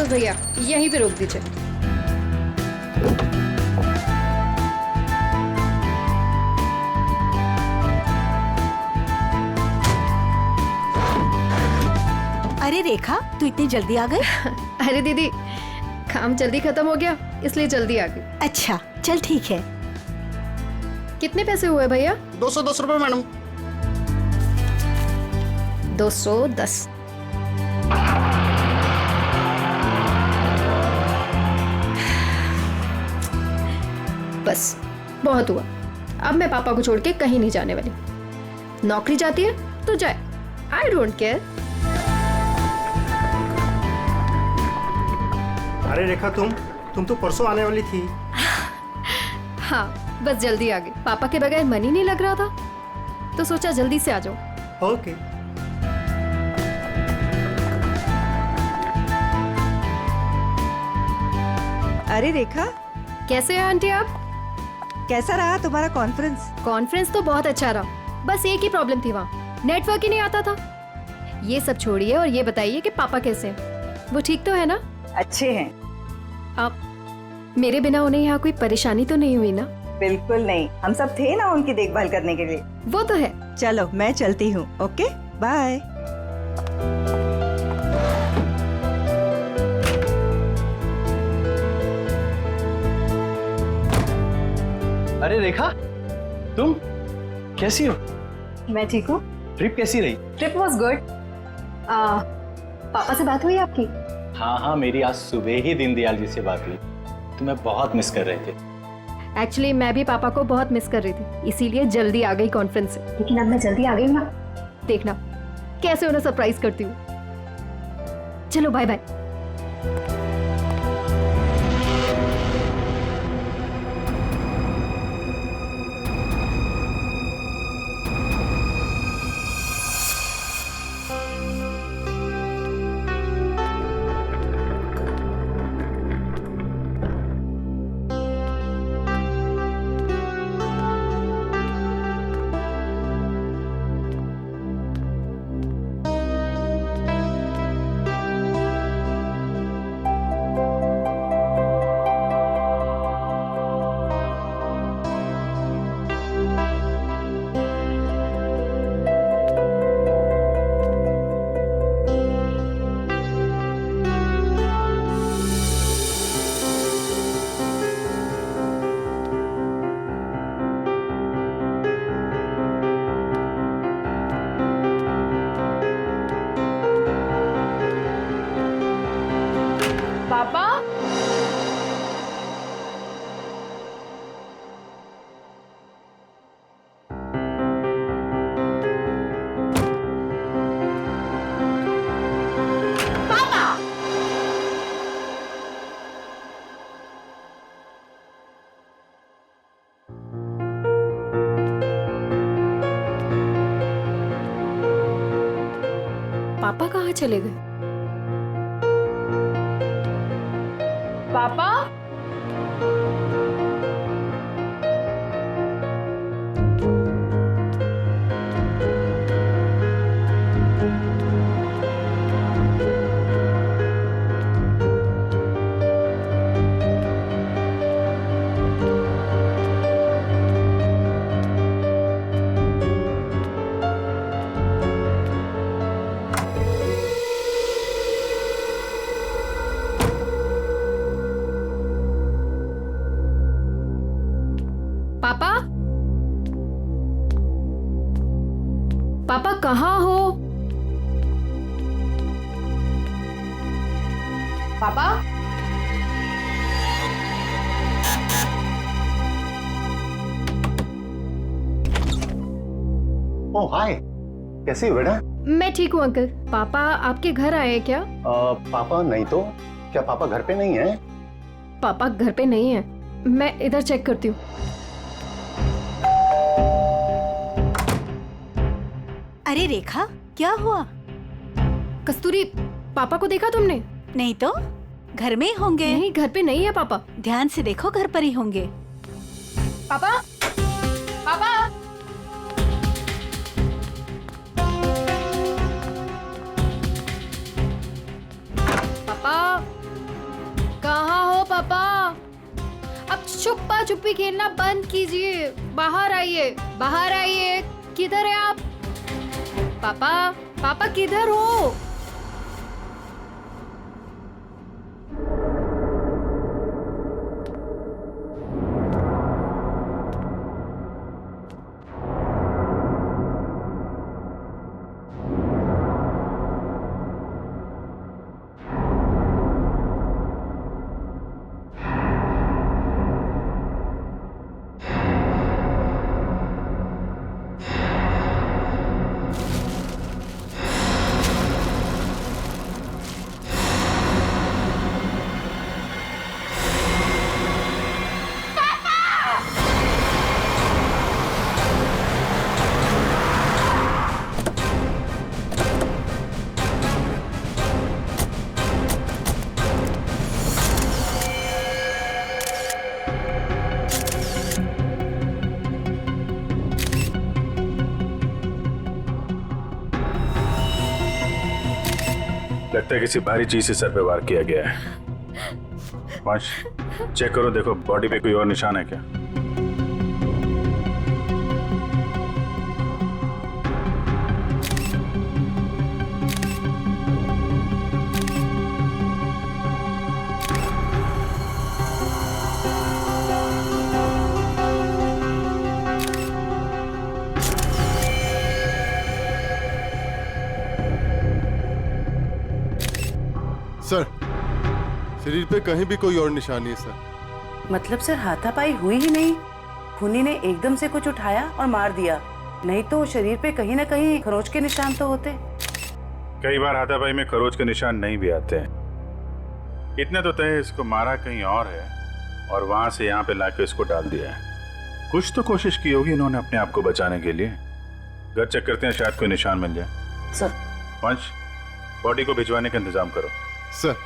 बस भैया यहीं पे रोक दीजिए। अरे रेखा, तू इतनी जल्दी आ गई? अरे दीदी, काम जल्दी खत्म हो गया इसलिए जल्दी आ गई। अच्छा चल ठीक है। कितने पैसे हुए भैया? 210 रुपए मैडम। 210। बस बहुत हुआ। अब मैं पापा को छोड़ के कहीं नहीं जाने वाली। नौकरी जाती है तो जाए, आई डोंट केयर। अरे रेखा, तुम तो परसों आने वाली थी। हाँ बस जल्दी आ गई। पापा के बगैर मन ही नहीं लग रहा था तो सोचा जल्दी से आ जाओ। ओके। अरे रेखा, कैसे हैं आंटी आप? कैसा रहा तुम्हारा कॉन्फ्रेंस? कॉन्फ्रेंस तो बहुत अच्छा रहा, बस एक ही प्रॉब्लम थी, वहाँ नेटवर्क ही नहीं आता था। ये सब छोड़िए और ये बताइए कि पापा कैसे हैं? वो ठीक तो है ना? अच्छे हैं। आप मेरे बिना उन्हें यहाँ कोई परेशानी तो नहीं हुई ना? बिल्कुल नहीं, हम सब थे ना उनकी देखभाल करने के लिए। वो तो है। चलो मैं चलती हूँ। Okay bye. अरे रेखा, तुम कैसी हो? मैं ठीक हूँ। ट्रिप कैसी रही? Trip was good. पापा से बात हुई आपकी? हाँ, मेरी आज सुबह ही दीनदयाल जी से बात हुई। तुम्हें बहुत मिस कर रहे थे। एक्चुअली मैं भी पापा को बहुत मिस कर रही थी, इसीलिए जल्दी आ गई कॉन्फ्रेंस से। लेकिन अब मैं जल्दी आ गई ना, देखना कैसे उन्हें सरप्राइज करती हूँ। चलो बाय बाय। पापा, पापा कहाँ चले गए? पापा, पापा, पापा कहाँ हो? पापा, ओह हाय, कैसी हो बेटा? मैं ठीक हूँ अंकल। पापा आपके घर आए हैं क्या? पापा नहीं तो क्या पापा घर पे नहीं है? पापा घर पे नहीं है, मैं इधर चेक करती हूँ। अरे रेखा, क्या हुआ? कस्तूरी, पापा को देखा तुमने? नहीं तो घर में ही होंगे। नहीं, घर पे नहीं है पापा। ध्यान से देखो, घर पर ही होंगे। पापा, पापा, पापा, छुपी खेलना बंद कीजिए, बाहर आइए, बाहर आइए। किधर है आप? पापा, पापा किधर हो? लगता है किसी भारी चीज से सर पे वार किया गया है। वंश, चेक करो, देखो बॉडी पे कोई और निशान है क्या? सर, शरीर पे कहीं भी कोई और निशान नहीं है सर। मतलब सर हाथापाई हुई ही नहीं, खूनी ने एकदम से कुछ उठाया और मार दिया, नहीं तो शरीर पे कहीं ना कहीं खरोच के निशान तो होते। कई बार हाथापाई में खरोच के निशान नहीं भी आते हैं। इतने तो तय इसको मारा कहीं और है और वहां से यहाँ पे लाके इसको डाल दिया है। कुछ तो कोशिश की होगी इन्होंने अपने आप को बचाने के लिए। घर चेक करते हैं, शायद कोई निशान मिल जाए। सर, वंश, बॉडी को भिजवाने का इंतजाम करो। सर,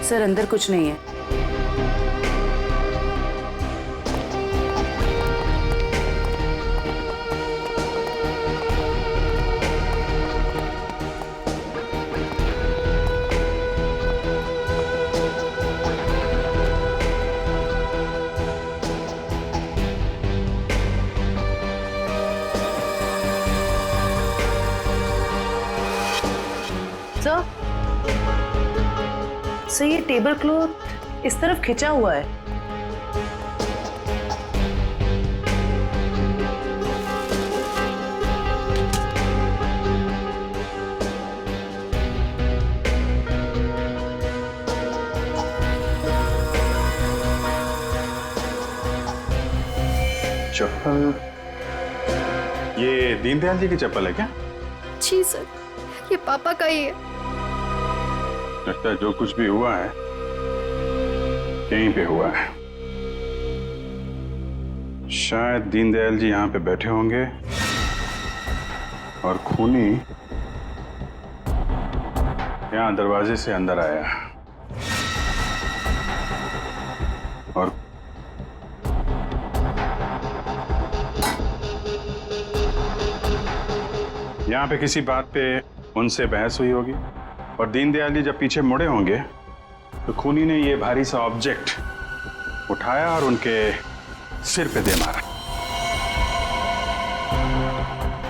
सर अंदर कुछ नहीं है। सर, ये टेबल क्लॉथ इस तरफ खिंचा हुआ है। चप्पल, ये दीनदयाल जी की चप्पल है क्या? जी सर, ये पापा का ही है। लगता है जो कुछ भी हुआ है यहीं पे हुआ है। शायद दीनदयाल जी यहाँ पे बैठे होंगे और खूनी यहाँ दरवाजे से अंदर आया और यहाँ पे किसी बात पे उनसे बहस हुई होगी और दीनदयाल जी जब पीछे मुड़े होंगे तो खूनी ने ये भारी सा ऑब्जेक्ट उठाया और उनके सिर पे दे मारा।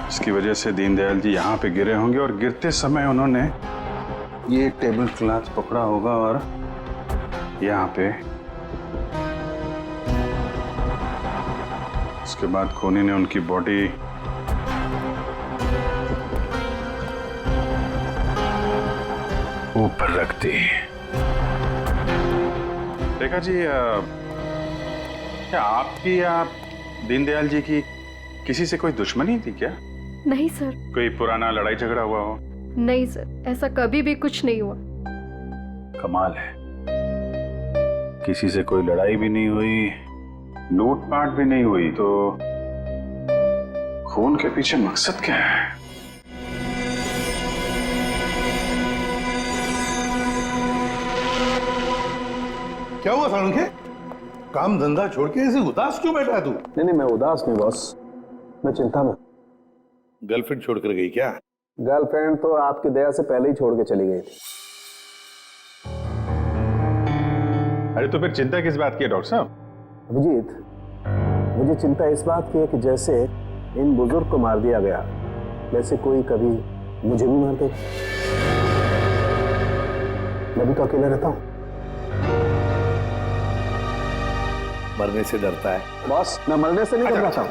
इसकी वजह से दीनदयाल जी यहाँ पे गिरे होंगे और गिरते समय उन्होंने ये टेबल क्लॉथ पकड़ा होगा और यहाँ पे उसके बाद खूनी ने उनकी बॉडी ऊपर रख दी। देखा जी, क्या आपकी या दीनदयाल जी की किसी से कोई दुश्मनी थी क्या? नहीं सर। कोई पुराना लड़ाई झगड़ा हुआ हो? नहीं सर, ऐसा कभी भी कुछ नहीं हुआ। कमाल है, किसी से कोई लड़ाई भी नहीं हुई, लूटपाट भी नहीं हुई, तो खून के पीछे मकसद क्या है? क्या हुआ सालुंखे? काम धंधा छोड़ के ऐसे उदास क्यों बैठा है तू? नहीं मैं उदास नहीं बॉस, मैं चिंता में। गर्लफ्रेंड छोड़कर गई क्या? गर्लफ्रेंड तो आपकी दया से पहले ही छोड़ के चली गई थी। अरे तो फिर चिंता किस बात की है डॉक्टर साहब? अभिजीत, मुझे चिंता इस बात की है कि जैसे इन बुजुर्ग को मार दिया गया वैसे कोई कभी मुझे भी मार दे। मैं भी तो अकेला रहता हूँ। मरने से डरता है बॉस, मैं मरने से नहीं डर रहा था।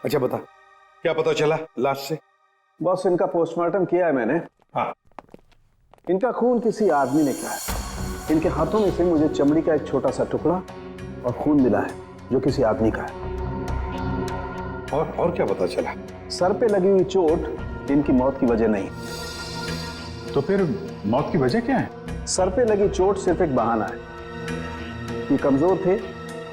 अच्छा बता, क्या पता चला लाश से? बॉस, इनका पोस्टमार्टम किया है मैंने। हाँ। इनका खून किसी आदमी ने किया है। इनके हाथों में से मुझे चमड़ी का एक छोटा सा टुकड़ा और खून मिला है जो किसी आदमी का है। और क्या पता चला? सर पे लगी हुई चोट इनकी मौत की वजह नहीं। तो फिर मौत की वजह क्या है? सर पे लगी चोट सिर्फ एक बहाना है। ये कमजोर थे,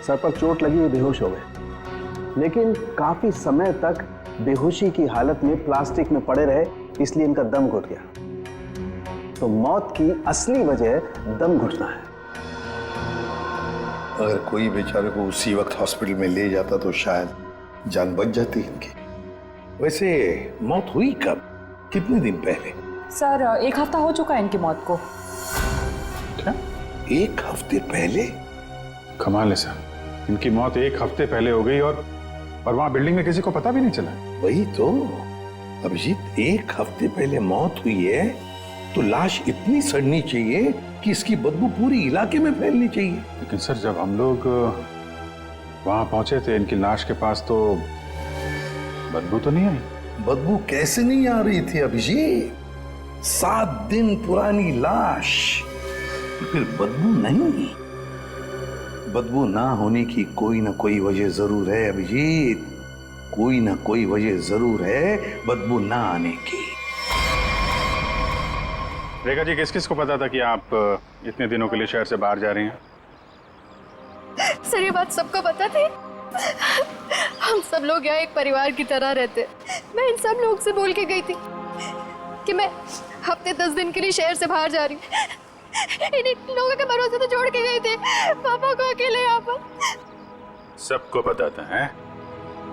सर पर चोट लगी, ये बेहोश हो गए, लेकिन काफी समय तक बेहोशी की हालत में प्लास्टिक में पड़े रहे, इसलिए इनका दम घुट गया। तो मौत की असली वजह दम घुटना है। अगर कोई बेचारे को उसी वक्त हॉस्पिटल में ले जाता तो शायद जान बच जाती इनकी। वैसे मौत हुई कब, कितने दिन पहले? सर 1 हफ्ता हो चुका है इनकी मौत को। क्या? 1 हफ्ते पहले? कमाल है सर, इनकी मौत 1 हफ्ते पहले हो गई और वहां बिल्डिंग में किसी को पता भी नहीं चला। वही तो अभिजीत, 1 हफ्ते पहले मौत हुई है तो लाश इतनी सड़नी चाहिए कि इसकी बदबू पूरी इलाके में फैलनी चाहिए। लेकिन सर जब हम लोग वहां पहुंचे थे इनकी लाश के पास तो बदबू तो नहीं आई। बदबू कैसे नहीं आ रही थी अभिजीत? 7 दिन पुरानी लाश, फिर बदबू नहीं? बदबू ना होने की कोई ना कोई वजह जरूर है अभिजीत, कोई ना कोई वजह जरूर है बदबू ना आने की। रेखा जी, किस किस को पता था कि आप इतने दिनों के लिए शहर से बाहर जा रही हैं? सर ये बात सबको पता थी। हम सब लोग यहाँ एक परिवार की तरह रहते। मैं इन सब लोग से बोल के गई थी कि मैं हफ्ते 10 दिन के लिए शहर से बाहर जा रही हूँ। इन लोगों के भरोसे तो छोड़ के गई थी पापा को अकेले यहाँ पर। सबको पता था हैं?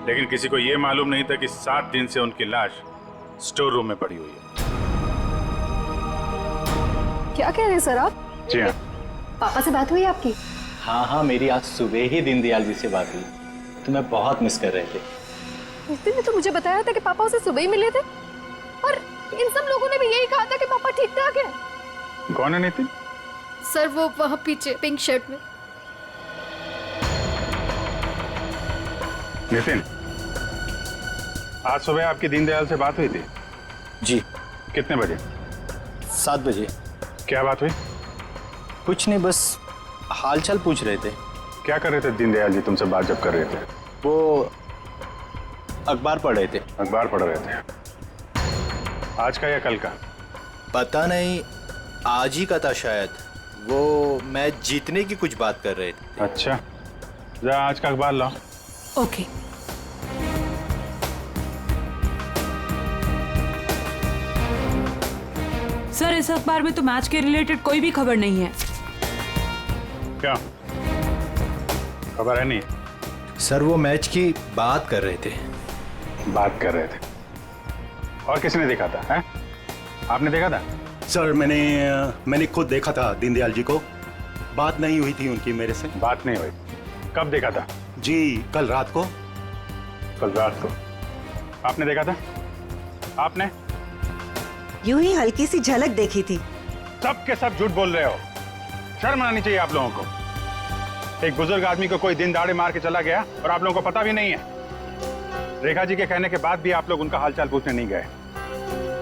लेकिन किसी को ये मालूम नहीं था कि 7 दिन से उनकी लाश स्टोर रूम में पड़ी हुई है। क्या कह रहे हैं सर आप? जी हाँ। पापा से बात हुई आपकी? हाँ, मेरी आज सुबह ही दीनदयाल जी से बात हुई। तुम्हें बहुत मिस कर रहे थे। नितिन ने तो मुझे बताया था कि पापा उसे सुबह ही मिले थे और इन सब लोगों ने भी यही कहा था कि पापा ठीक ठाक है। कौन है नितिन? सर वो वहाँ पीछे पिंक शर्ट में। नितिन, आज सुबह आपकी दीनदयाल से बात हुई थी? जी। कितने बजे? 7 बजे। क्या बात हुई? कुछ नहीं, बस हालचाल पूछ रहे थे। क्या कर रहे थे दीनदयाल जी तुमसे बात जब कर रहे थे? वो अखबार पढ़ रहे थे। अखबार पढ़ रहे थे? आज का या कल का? पता नहीं, आज ही का था शायद। वो मैच जीतने की कुछ बात कर रहे थे। अच्छा, जा आज का अखबार लाओ। ओके। सर इस अखबार में तो मैच के रिलेटेड कोई भी खबर नहीं है। क्या खबर है? नहीं सर, वो मैच की बात कर रहे थे। बात कर रहे थे? और किसने देखा था? हैं? आपने देखा था? सर मैंने खुद देखा था दीनदयाल जी को। बात नहीं हुई थी उनकी मेरे से। बात नहीं हुई? कब देखा था? जी कल रात को। कल रात को आपने देखा था? आपने? यूं ही हल्की सी झलक देखी थी। सब के सब झूठ बोल रहे हो। शर्म आनी चाहिए आप लोगों को। एक बुजुर्ग आदमी को कोई दिन दाड़े मार के चला गया और आप लोगों को पता भी नहीं है। रेखा जी के कहने के बाद भी आप लोग उनका हालचाल पूछने नहीं गए।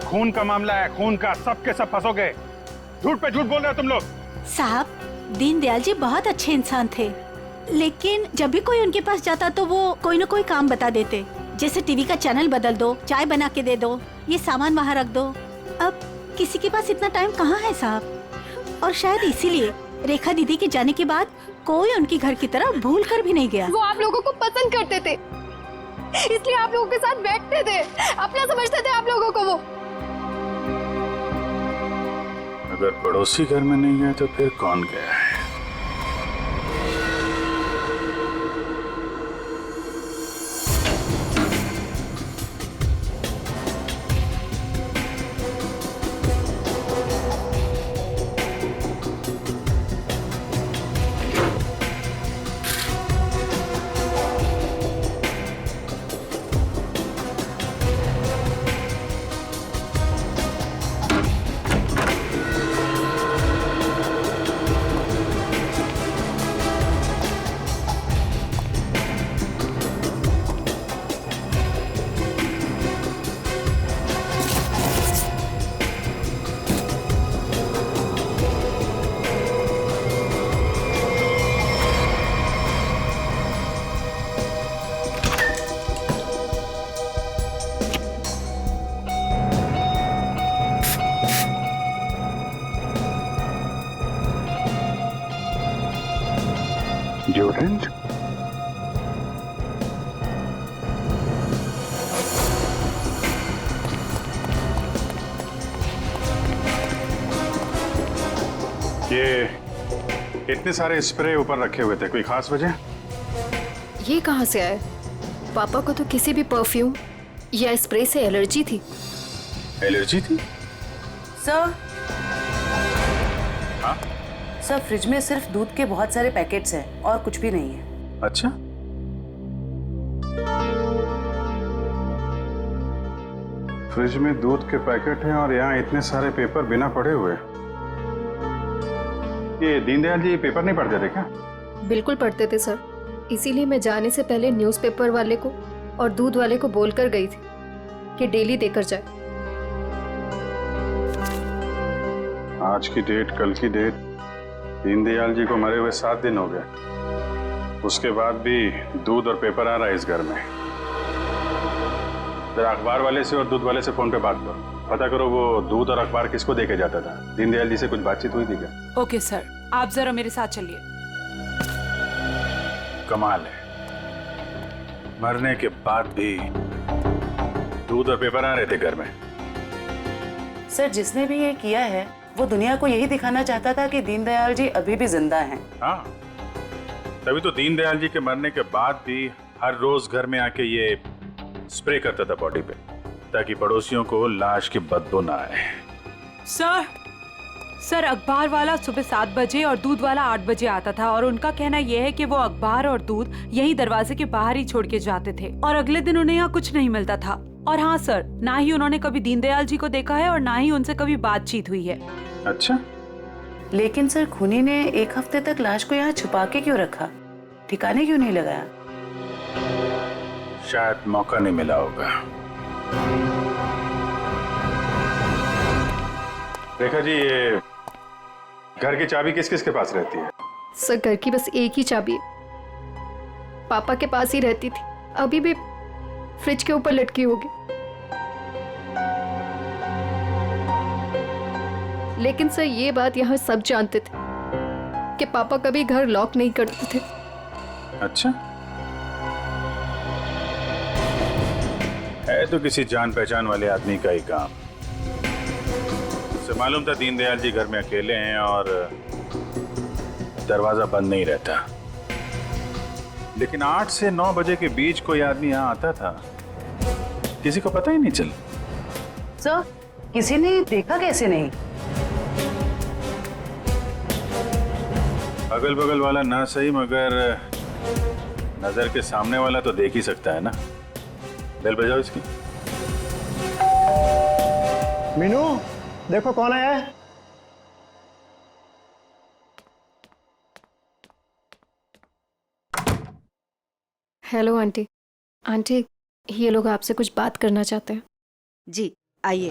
खून का मामला है, खून का, सब के सब फंसोगे। झूठ पे झूठ बोल रहे हो तुम लोग। साहब, दीनदयाल जी बहुत अच्छे इंसान थे, लेकिन जब भी कोई उनके पास जाता तो वो कोई ना कोई काम बता देते, जैसे टीवी का चैनल बदल दो, चाय बना के दे दो, ये सामान वहाँ रख दो। अब किसी के पास इतना टाइम कहाँ है साहब, और शायद इसीलिए रेखा दीदी के जाने के बाद कोई उनकी घर की तरह भूल कर भी नहीं गया। वो आप लोगों को पसंद करते थे, इसलिए आप लोगों के साथ बैठते थे, अपना समझते थे आप लोगों को वो। अगर पड़ोसी घर में नहीं गए तो फिर कौन गया है? डिओड्रेंट? ये इतने सारे स्प्रे ऊपर रखे हुए थे, कोई खास वजह? ये कहाँ से आए? पापा को तो किसी भी परफ्यूम या स्प्रे से एलर्जी थी। एलर्जी थी? सर, हाँ? सर फ्रिज में सिर्फ दूध के बहुत सारे पैकेट्स हैं और कुछ भी नहीं है। अच्छा, फ्रिज में दूध के पैकेट हैं और यहाँ इतने सारे पेपर बिना पढ़े हुए। ये दीनदयाल जी पेपर नहीं पढ़ते थे क्या? बिल्कुल पढ़ते थे सर, इसीलिए मैं जाने से पहले न्यूज़पेपर वाले को और दूध वाले को बोलकर गई थी कि डेली देकर जाए। आज की डेट, कल की डेट, दीनदयाल जी को मरे हुए 7 दिन हो गए। उसके बाद भी दूध और पेपर आ रहा है इस घर में। जरा अखबार वाले से और दूध वाले से फोन पे बात करो, पता करो वो दूध और अखबार किसको देके जाता था। दीनदयाल जी से कुछ बातचीत हुई थी क्या? ओके सर, आप जरा मेरे साथ चलिए। कमाल है, मरने के बाद भी दूध और पेपर आ रहे थे घर में। सर, जिसने भी ये किया है वो दुनिया को यही दिखाना चाहता था कि दीनदयाल जी अभी भी जिंदा हैं। हाँ, तभी तो दीनदयाल जी के मरने के बाद भी हर रोज घर में आके ये स्प्रे करता था बॉडी पे, ताकि पड़ोसियों को लाश की बदबू ना आए। सर अखबार वाला सुबह 7 बजे और दूध वाला 8 बजे आता था और उनका कहना यह है कि वो अखबार और दूध यही दरवाजे के बाहर ही छोड़ के जाते थे और अगले दिन उन्हें यहाँ कुछ नहीं मिलता था। और हाँ सर, ना ही उन्होंने कभी दीनदयाल जी को देखा है और ना ही उनसे कभी बातचीत हुई है। अच्छा, लेकिन सर खूनी ने 1 हफ्ते तक लाश को यहाँ छुपा के क्यों रखा? ठिकाने क्यों नहीं लगाया? शायद मौका नहीं मिला होगा। देखा जी, ये घर की चाबी किस किस के पास रहती है? सर, घर की बस एक ही चाबी है, पापा के पास ही रहती थी, अभी भी फ्रिज के ऊपर लटकी होगी। लेकिन सर ये बात यहाँ सब जानते थे कि पापा कभी घर लॉक नहीं करते थे। अच्छा, है तो किसी जान पहचान वाले आदमी का ही काम। उसे मालूम था दीनदयाल जी घर में अकेले हैं और दरवाजा बंद नहीं रहता, लेकिन 8 से 9 बजे के बीच कोई आदमी यहाँ आता था, किसी को पता ही नहीं चला। सर, किसी ने देखा कैसे नहीं? अगल बगल वाला ना सही, मगर नजर के सामने वाला तो देख ही सकता है ना। बेल बजाओ इसकी। मीनू, देखो कौन आया है। Hello aunty. आंटी, ये लोग आपसे कुछ बात करना चाहते हैं। जी आइए।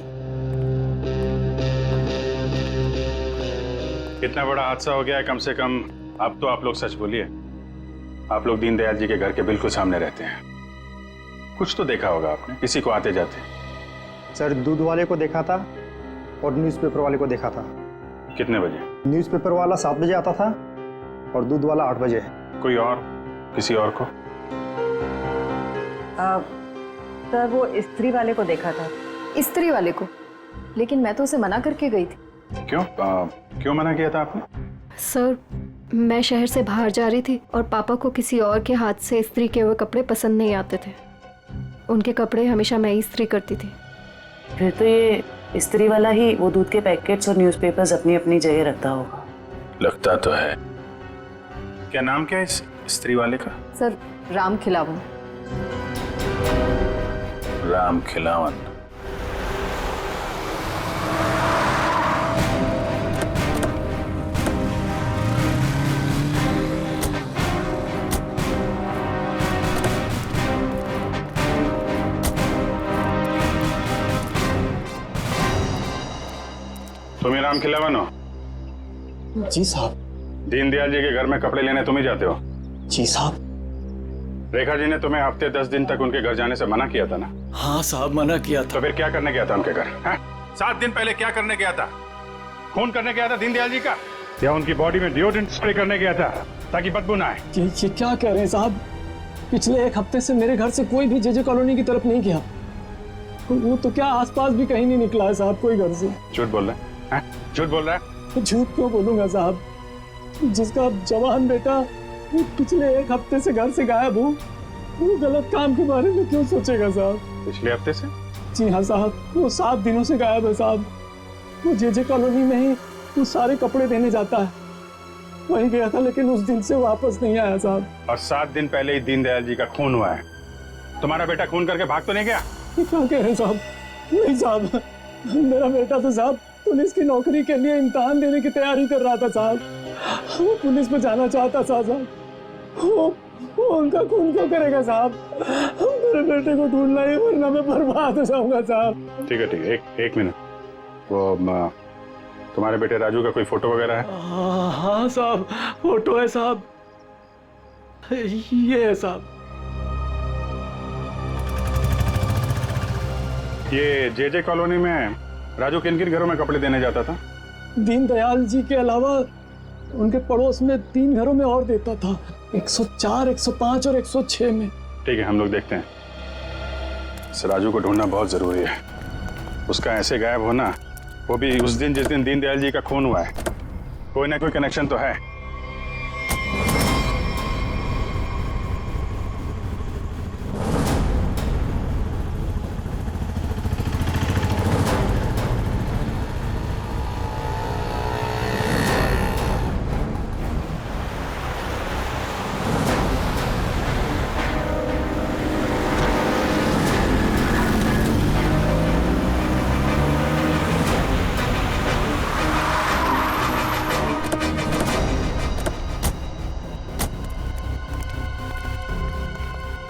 इतना बड़ा हादसा हो गया है, कम से कम अब तो आप लोग सच बोलिए। आप लोग दीनदयाल जी के घर के बिल्कुल सामने रहते हैं, कुछ तो देखा होगा आपने, किसी को आते जाते। सर, दूध वाले को देखा था और न्यूज़पेपर वाले को देखा था। कितने बजे? न्यूज़पेपर वाला 7 बजे आता था और दूध वाला 8 बजे। कोई और, किसी और को? सर, वो स्त्री वाले को देखा था। स्त्री वाले को? लेकिन मैं तो उसे मना करके गई थी। क्यों मना किया था आपने? सर, मैं शहर से बाहर जा रही थी और पापा को किसी और के हाथ से इस्त्री किए हुए कपड़े पसंद नहीं आते थे। उनके कपड़े हमेशा मैं ही इस्त्री करती थी। फिर तो ये इस्त्री वाला ही वो दूध के पैकेट्स और न्यूज़पेपर्स अपनी अपनी जगह रखता होगा। लगता तो है। क्या नाम क्या है इस स्त्री वाले का? सर, राम खिलावन। राम खिलावन। तुम ही राम खिलावन हो? जी साहब। दीनदयाल जी के घर में कपड़े लेने तुम ही जाते हो? जी साहब। रेखा जी ने तुम्हें हफ्ते 10 दिन तक उनके घर जाने से मना किया था ना? हाँ साहब, मना किया था। तो फिर क्या करने गया था उनके घर? 7 दिन पहले क्या करने गया था? खून करने गया था दीनदयाल जी का, या उनकी बॉडी में डिओड्रेंट स्प्रे करने गया था ताकि बदबू ना आए? ये क्या कह रहे हैं साहब? पिछले 1 हफ्ते से मेरे घर से कोई भी जेजे कॉलोनी की तरफ नहीं गया। वो तो क्या आसपास भी कहीं नहीं निकला है साहब, कोई घर से। झूठ बोल रहा है? झूठ बोल रहा है? झूठ क्यों बोलूंगा साहब? जिसका जवान बेटा वो पिछले 1 हफ्ते से घर से गायब हो, वो गलत काम के बारे में क्यों सोचेगा साहब? पिछले हफ्ते से? जी हाँ साहब, वो 7 दिनों से गायब है साहब। वो जेजे कॉलोनी में ही वो सारे कपड़े देने जाता है, वहीं गया था, लेकिन उस दिन से वापस नहीं आया साहब। और 7 दिन पहले ही दीनदयाल जी का खून हुआ है। तुम्हारा बेटा खून करके भाग तो नहीं गया? क्या कह रहे हैं साहब? नहीं साहब, मेरा बेटा तो साहब पुलिस की नौकरी के लिए इम्तिहान देने की तैयारी कर रहा था साहब। वो पुलिस में जाना चाहता था साहब। वो उनका खून क्यों करेगा साहब? मेरे बेटे को ढूंढना है, वरना मैं बर्बाद हो जाऊंगा साहब। ठीक है, एक मिनट। वो तुम्हारे बेटे राजू का कोई फोटो वगैरह है? हाँ साहब, फोटो है साहब, ये है साहब। ये जेजे कॉलोनी में राजू किन किन घरों में कपड़े देने जाता था? दीनदयाल जी के अलावा उनके पड़ोस में 3 घरों में और देता था, 104, 105 और 106 में। ठीक है, हम लोग देखते हैं। इस राजू को ढूंढना बहुत जरूरी है। उसका ऐसे गायब होना, वो भी उस दिन जिस दिन दीनदयाल जी का खून हुआ है, कोई ना कोई कनेक्शन तो है।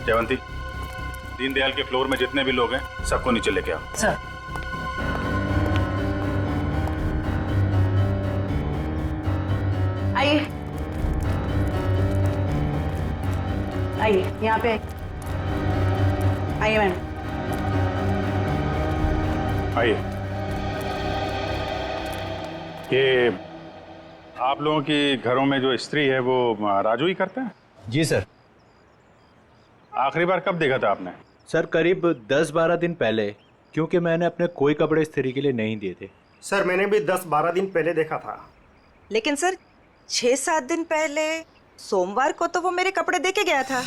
जयवंती, दीनदयाल के फ्लोर में जितने भी लोग हैं सबको नीचे लेके आओ। सर। आइए आइए, यहाँ पे आइए मैम। आइए। ये आप लोगों की घरों में जो स्त्री है वो राजू ही करता है? जी सर। आखिरी बार कब देखा था आपने? सर करीब 10-12 दिन पहले, क्योंकि मैंने अपने कोई कपड़े इस्त्री के लिए नहीं दिए थे। सर मैंने भी 10-12 दिन पहले देखा था। लेकिन सर 6-7 दिन पहले सोमवार को तो वो मेरे कपड़े दे के गया था।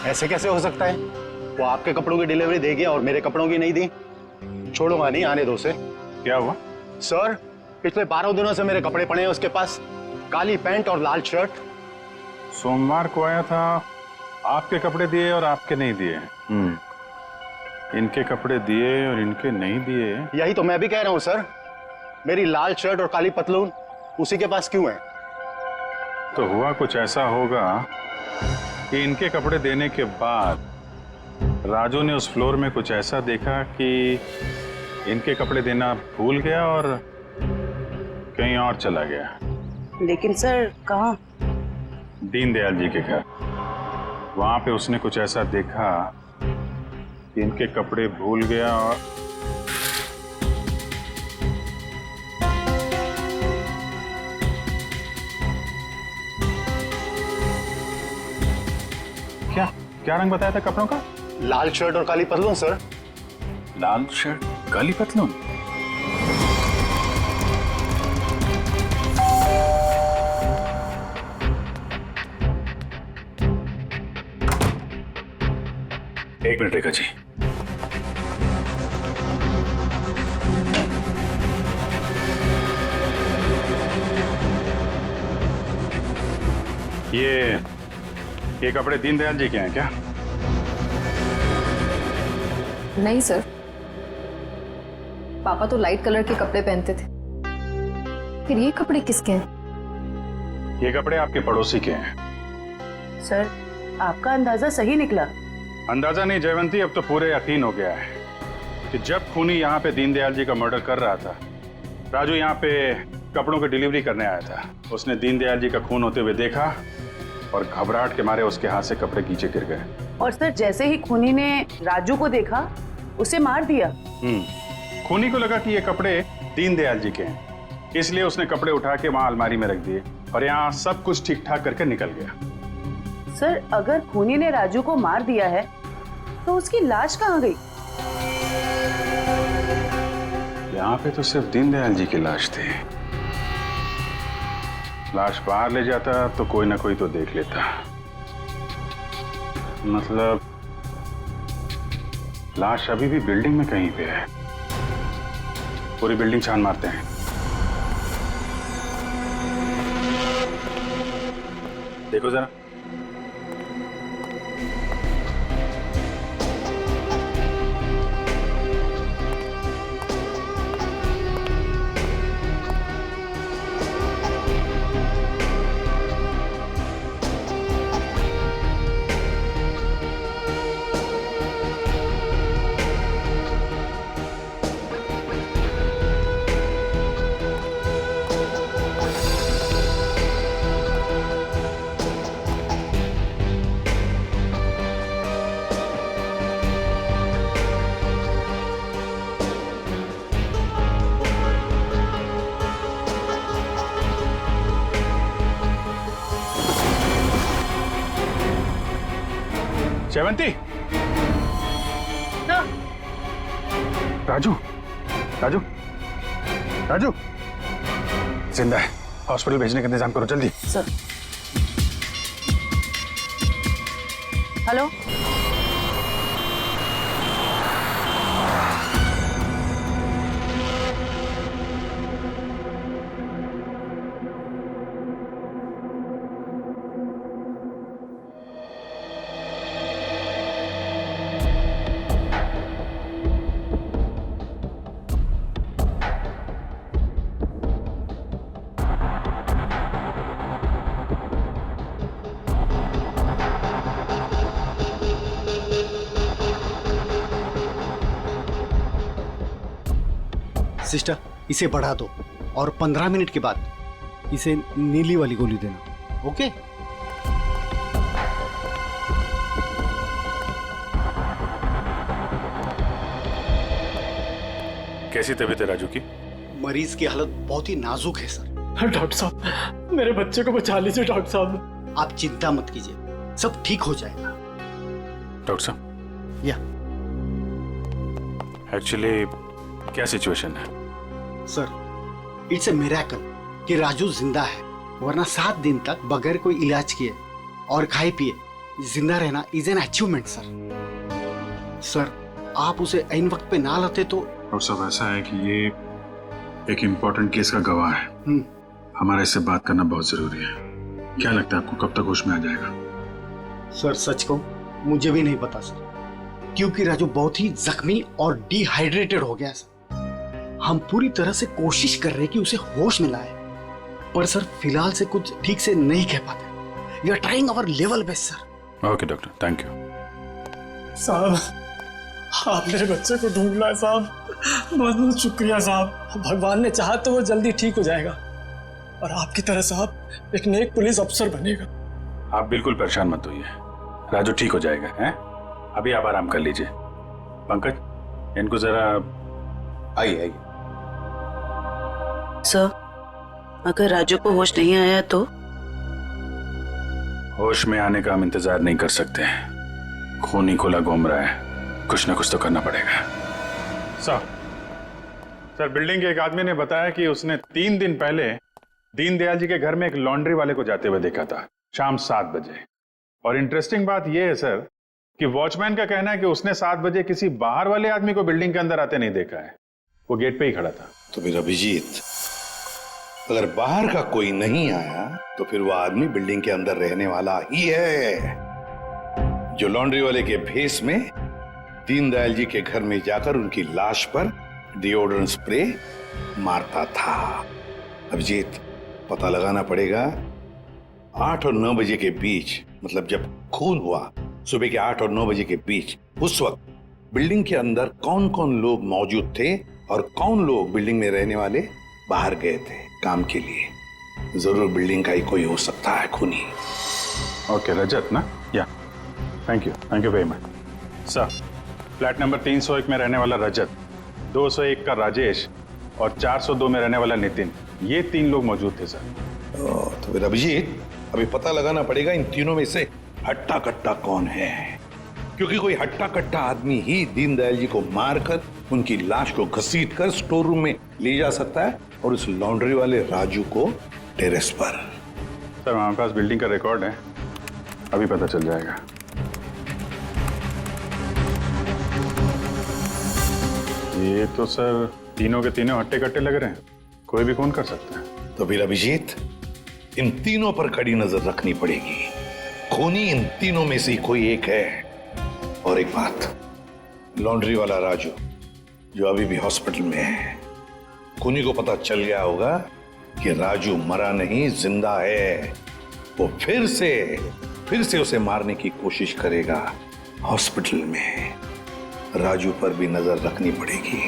ऐसे कैसे हो सकता है? वो आपके कपड़ों की डिलीवरी दे गया और मेरे कपड़ों की नहीं दी। छोड़ो मानी, आने दो उसे। क्या हुआ? सर, पिछले 12 दिनों से मेरे कपड़े पड़े हैं उसके पास, काली पैंट और लाल शर्ट। सोमवार को आया था, आपके कपड़े दिए और आपके नहीं दिए। इनके कपड़े दिए और इनके नहीं दिए। यही तो मैं भी कह रहा हूँ सर। मेरी लाल शर्ट और काली पतलून उसी के पास क्यों है? तो हुआ कुछ ऐसा होगा कि इनके कपड़े देने के बाद राजू ने उस फ्लोर में कुछ ऐसा देखा कि इनके कपड़े देना भूल गया और कहीं और चला गया। लेकिन सर कहाँ? दीनदयाल जी के घर। वहां पे उसने कुछ ऐसा देखा कि इनके कपड़े भूल गया और क्या रंग बताया था कपड़ों का? लाल शर्ट और काली पतलून सर। लाल शर्ट काली पतलून। एक मिनट रेखा जी। ये कपड़े दीनदयाल जी के हैं क्या? नहीं सर, पापा तो लाइट कलर के कपड़े पहनते थे। फिर ये कपड़े किसके हैं? ये कपड़े आपके पड़ोसी के हैं। सर, आपका अंदाजा सही निकला। अंदाजा नहीं जयवंती, अब तो पूरे यकीन हो गया है कि जब खूनी यहाँ पे दीनदयाल जी का मर्डर कर रहा था, राजू यहाँ पे कपड़ों की डिलीवरी करने आया था। उसने दीनदयाल जी का खून होते हुए देखा और घबराहट के मारे उसके हाथ से कपड़े नीचे गिर गए। और सर, जैसे ही खूनी ने राजू को देखा, उसे मार दिया। खूनी को लगा कि ये कपड़े दीनदयाल जी के हैं, इसलिए उसने कपड़े उठा के वहां अलमारी में रख दिए और यहाँ सब कुछ ठीक ठाक करके निकल गया। सर, अगर खूनी ने राजू को मार दिया है तो उसकी लाश कहाँ गई? यहाँ पे तो सिर्फ दीनदयाल जी की लाश थी। लाश बाहर ले जाता तो कोई ना कोई तो देख लेता। मतलब लाश अभी भी बिल्डिंग में कहीं पे है। पूरी बिल्डिंग छान मारते हैं। देखो जरा। जयवंती, राजू, राजू, राजू, जिंदा है। हॉस्पिटल भेजने का इंतजाम करो जल्दी। सर। हेलो। सिस्टर, इसे बढ़ा दो और 15 मिनट के बाद इसे नीली वाली गोली देना। ओके? कैसी तबीयत है राजू की? मरीज की हालत बहुत ही नाजुक है सर। डॉक्टर साहब, मेरे बच्चे को बचा लीजिए डॉक्टर साहब। आप चिंता मत कीजिए, सब ठीक हो जाएगा। डॉक्टर साहब, या एक्चुअली क्या सिचुएशन है? सर, इट्स ए मिरेकल कि राजू जिंदा है, वरना 7 दिन तक बगैर कोई इलाज किए और खाए पिए जिंदा रहना is an achievement sir. Sir, आप उसे ऐन वक्त पे ना लाते तो। और सब ऐसा है कि ये एक इम्पोर्टेंट केस का गवाह है। हमारा इससे बात करना बहुत जरूरी है। क्या लगता है आपको, कब तक होश में आ जाएगा? सर, सच कहूं, मुझे भी नहीं पता सर, क्योंकि राजू बहुत ही जख्मी और डिहाइड्रेटेड हो गया सर। हम पूरी तरह से कोशिश कर रहे हैं कि उसे होश में लाए, पर सर फिलहाल से कुछ ठीक से नहीं कह पाते। We are trying our level best sir. Okay doctor, thank you. साहब, आप मेरे बच्चे को ढूंढ लाए साहब। बहुत बहुत शुक्रिया साहब। भगवान ने चाहा तो वो जल्दी ठीक हो जाएगा और आपकी तरह साहब एक नेक पुलिस अफसर बनेगा। आप बिल्कुल परेशान मत होइए, राजू ठीक हो जाएगा। हैं? अभी आप आराम कर लीजिए। पंकज, इनको जरा आइए। सर, अगर राजू को होश नहीं आया तो? होश में आने का हम इंतजार नहीं कर सकते। खून ही खुला घूम रहा है, कुछ ना कुछ तो करना पड़ेगा। सर बिल्डिंग के एक आदमी ने बताया कि उसने 3 दिन पहले दीनदयाल जी के घर में एक लॉन्ड्री वाले को जाते हुए देखा था शाम 7 बजे। और इंटरेस्टिंग बात यह है सर कि वॉचमैन का कहना है कि उसने 7 बजे किसी बाहर वाले आदमी को बिल्डिंग के अंदर आते नहीं देखा है, वो गेट पे ही खड़ा था। तो फिर अभिजीत, अगर बाहर का कोई नहीं आया तो फिर वो आदमी बिल्डिंग के अंदर रहने वाला ही है, जो लॉन्ड्री वाले के भेस में दीनदयाल जी के घर में जाकर उनकी लाश पर डिओड्रेंट स्प्रे मारता था। अभिजीत, पता लगाना पड़ेगा 8 और 9 बजे के बीच, मतलब जब खून हुआ सुबह के 8 और 9 बजे के बीच, उस वक्त बिल्डिंग के अंदर कौन कौन लोग मौजूद थे और कौन लोग बिल्डिंग में रहने वाले बाहर गए थे काम के लिए। जरूर बिल्डिंग का ही कोई हो सकता है खूनी। ओके रजत ना? या thank you very much sir. Flat number 301 में रहने वाला रजत, 201 का राजेश और 402 में रहने वाला नितिन, ये 3 लोग मौजूद थे सर। तो फिर अभिजीत, अभी पता लगाना पड़ेगा इन तीनों में से हट्टा कट्टा कौन है, क्योंकि कोई हट्टा कट्टा आदमी ही दीनदयाल जी को मारकर उनकी लाश को घसीटकर स्टोर रूम में ले जा सकता है और उस लॉन्ड्री वाले राजू को टेरेस पर। सर हमारे पास बिल्डिंग का रिकॉर्ड है, अभी पता चल जाएगा। ये तो सर तीनों के तीनों हट्टे कट्टे लग रहे हैं, कोई भी खून कर सकता है। तो फिर अभिजीत, इन तीनों पर कड़ी नजर रखनी पड़ेगी, खूनी इन तीनों में से कोई एक है। और एक बात, लॉन्ड्री वाला राजू जो अभी भी हॉस्पिटल में है, खूनी को पता चल गया होगा कि राजू मरा नहीं जिंदा है, वो फिर से उसे मारने की कोशिश करेगा हॉस्पिटल में। राजू पर भी नजर रखनी पड़ेगी।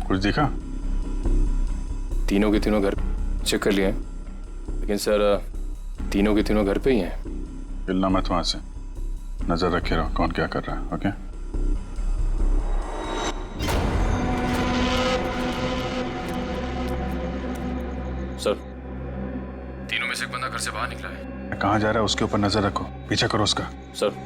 कुछ दिखा? तीनों के तीनों घर चेक कर लिए, लेकिन सर तीनों के तीनों घर पे ही हैं। हिलना मत वहां से, नजर रखे रहो कौन क्या कर रहा है। ओके सर, तीनों में से एक बंदा घर से बाहर निकला है। कहाँ जा रहा है उसके ऊपर नजर रखो, पीछा करो उसका। सर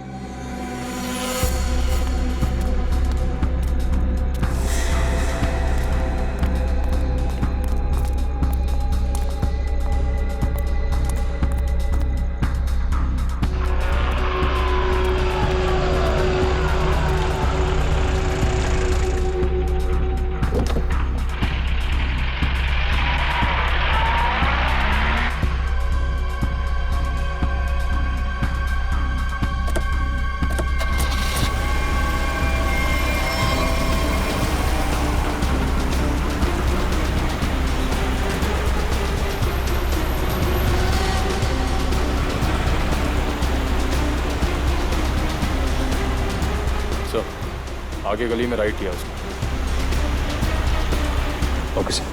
आगे गली में राइट लिया उसने। ओके सर,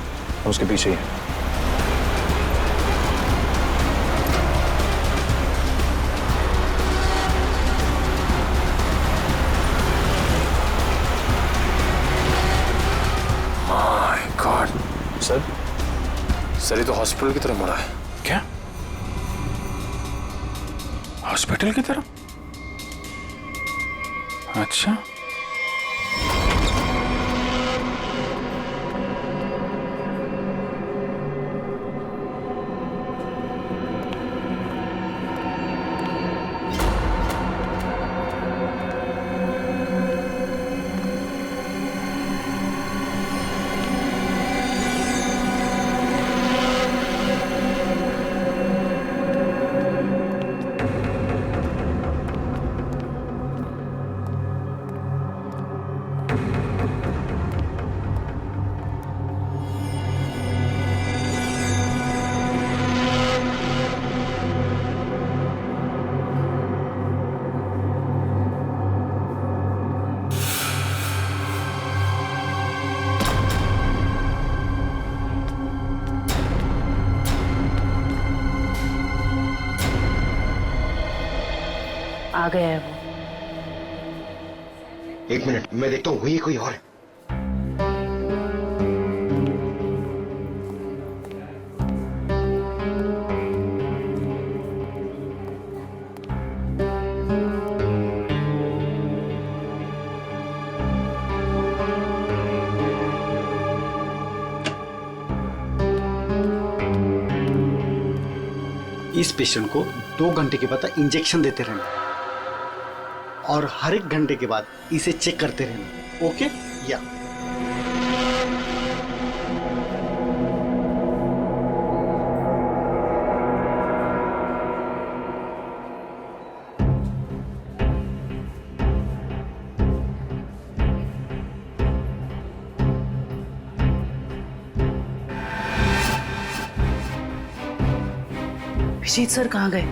हम उसके पीछे ही हैं। माय गॉड सर ये तो हॉस्पिटल की तरफ मुड़ा है। क्या हॉस्पिटल की तरफ? अच्छा कहाँ गया है वो? एक मिनट, मैं देखता हूँ वही कोई और है। इस पेशेंट को 2 घंटे के बाद इंजेक्शन देते रहना और हर 1 घंटे के बाद इसे चेक करते रहना। ओके? या अभिजीत सर कहाँ गए?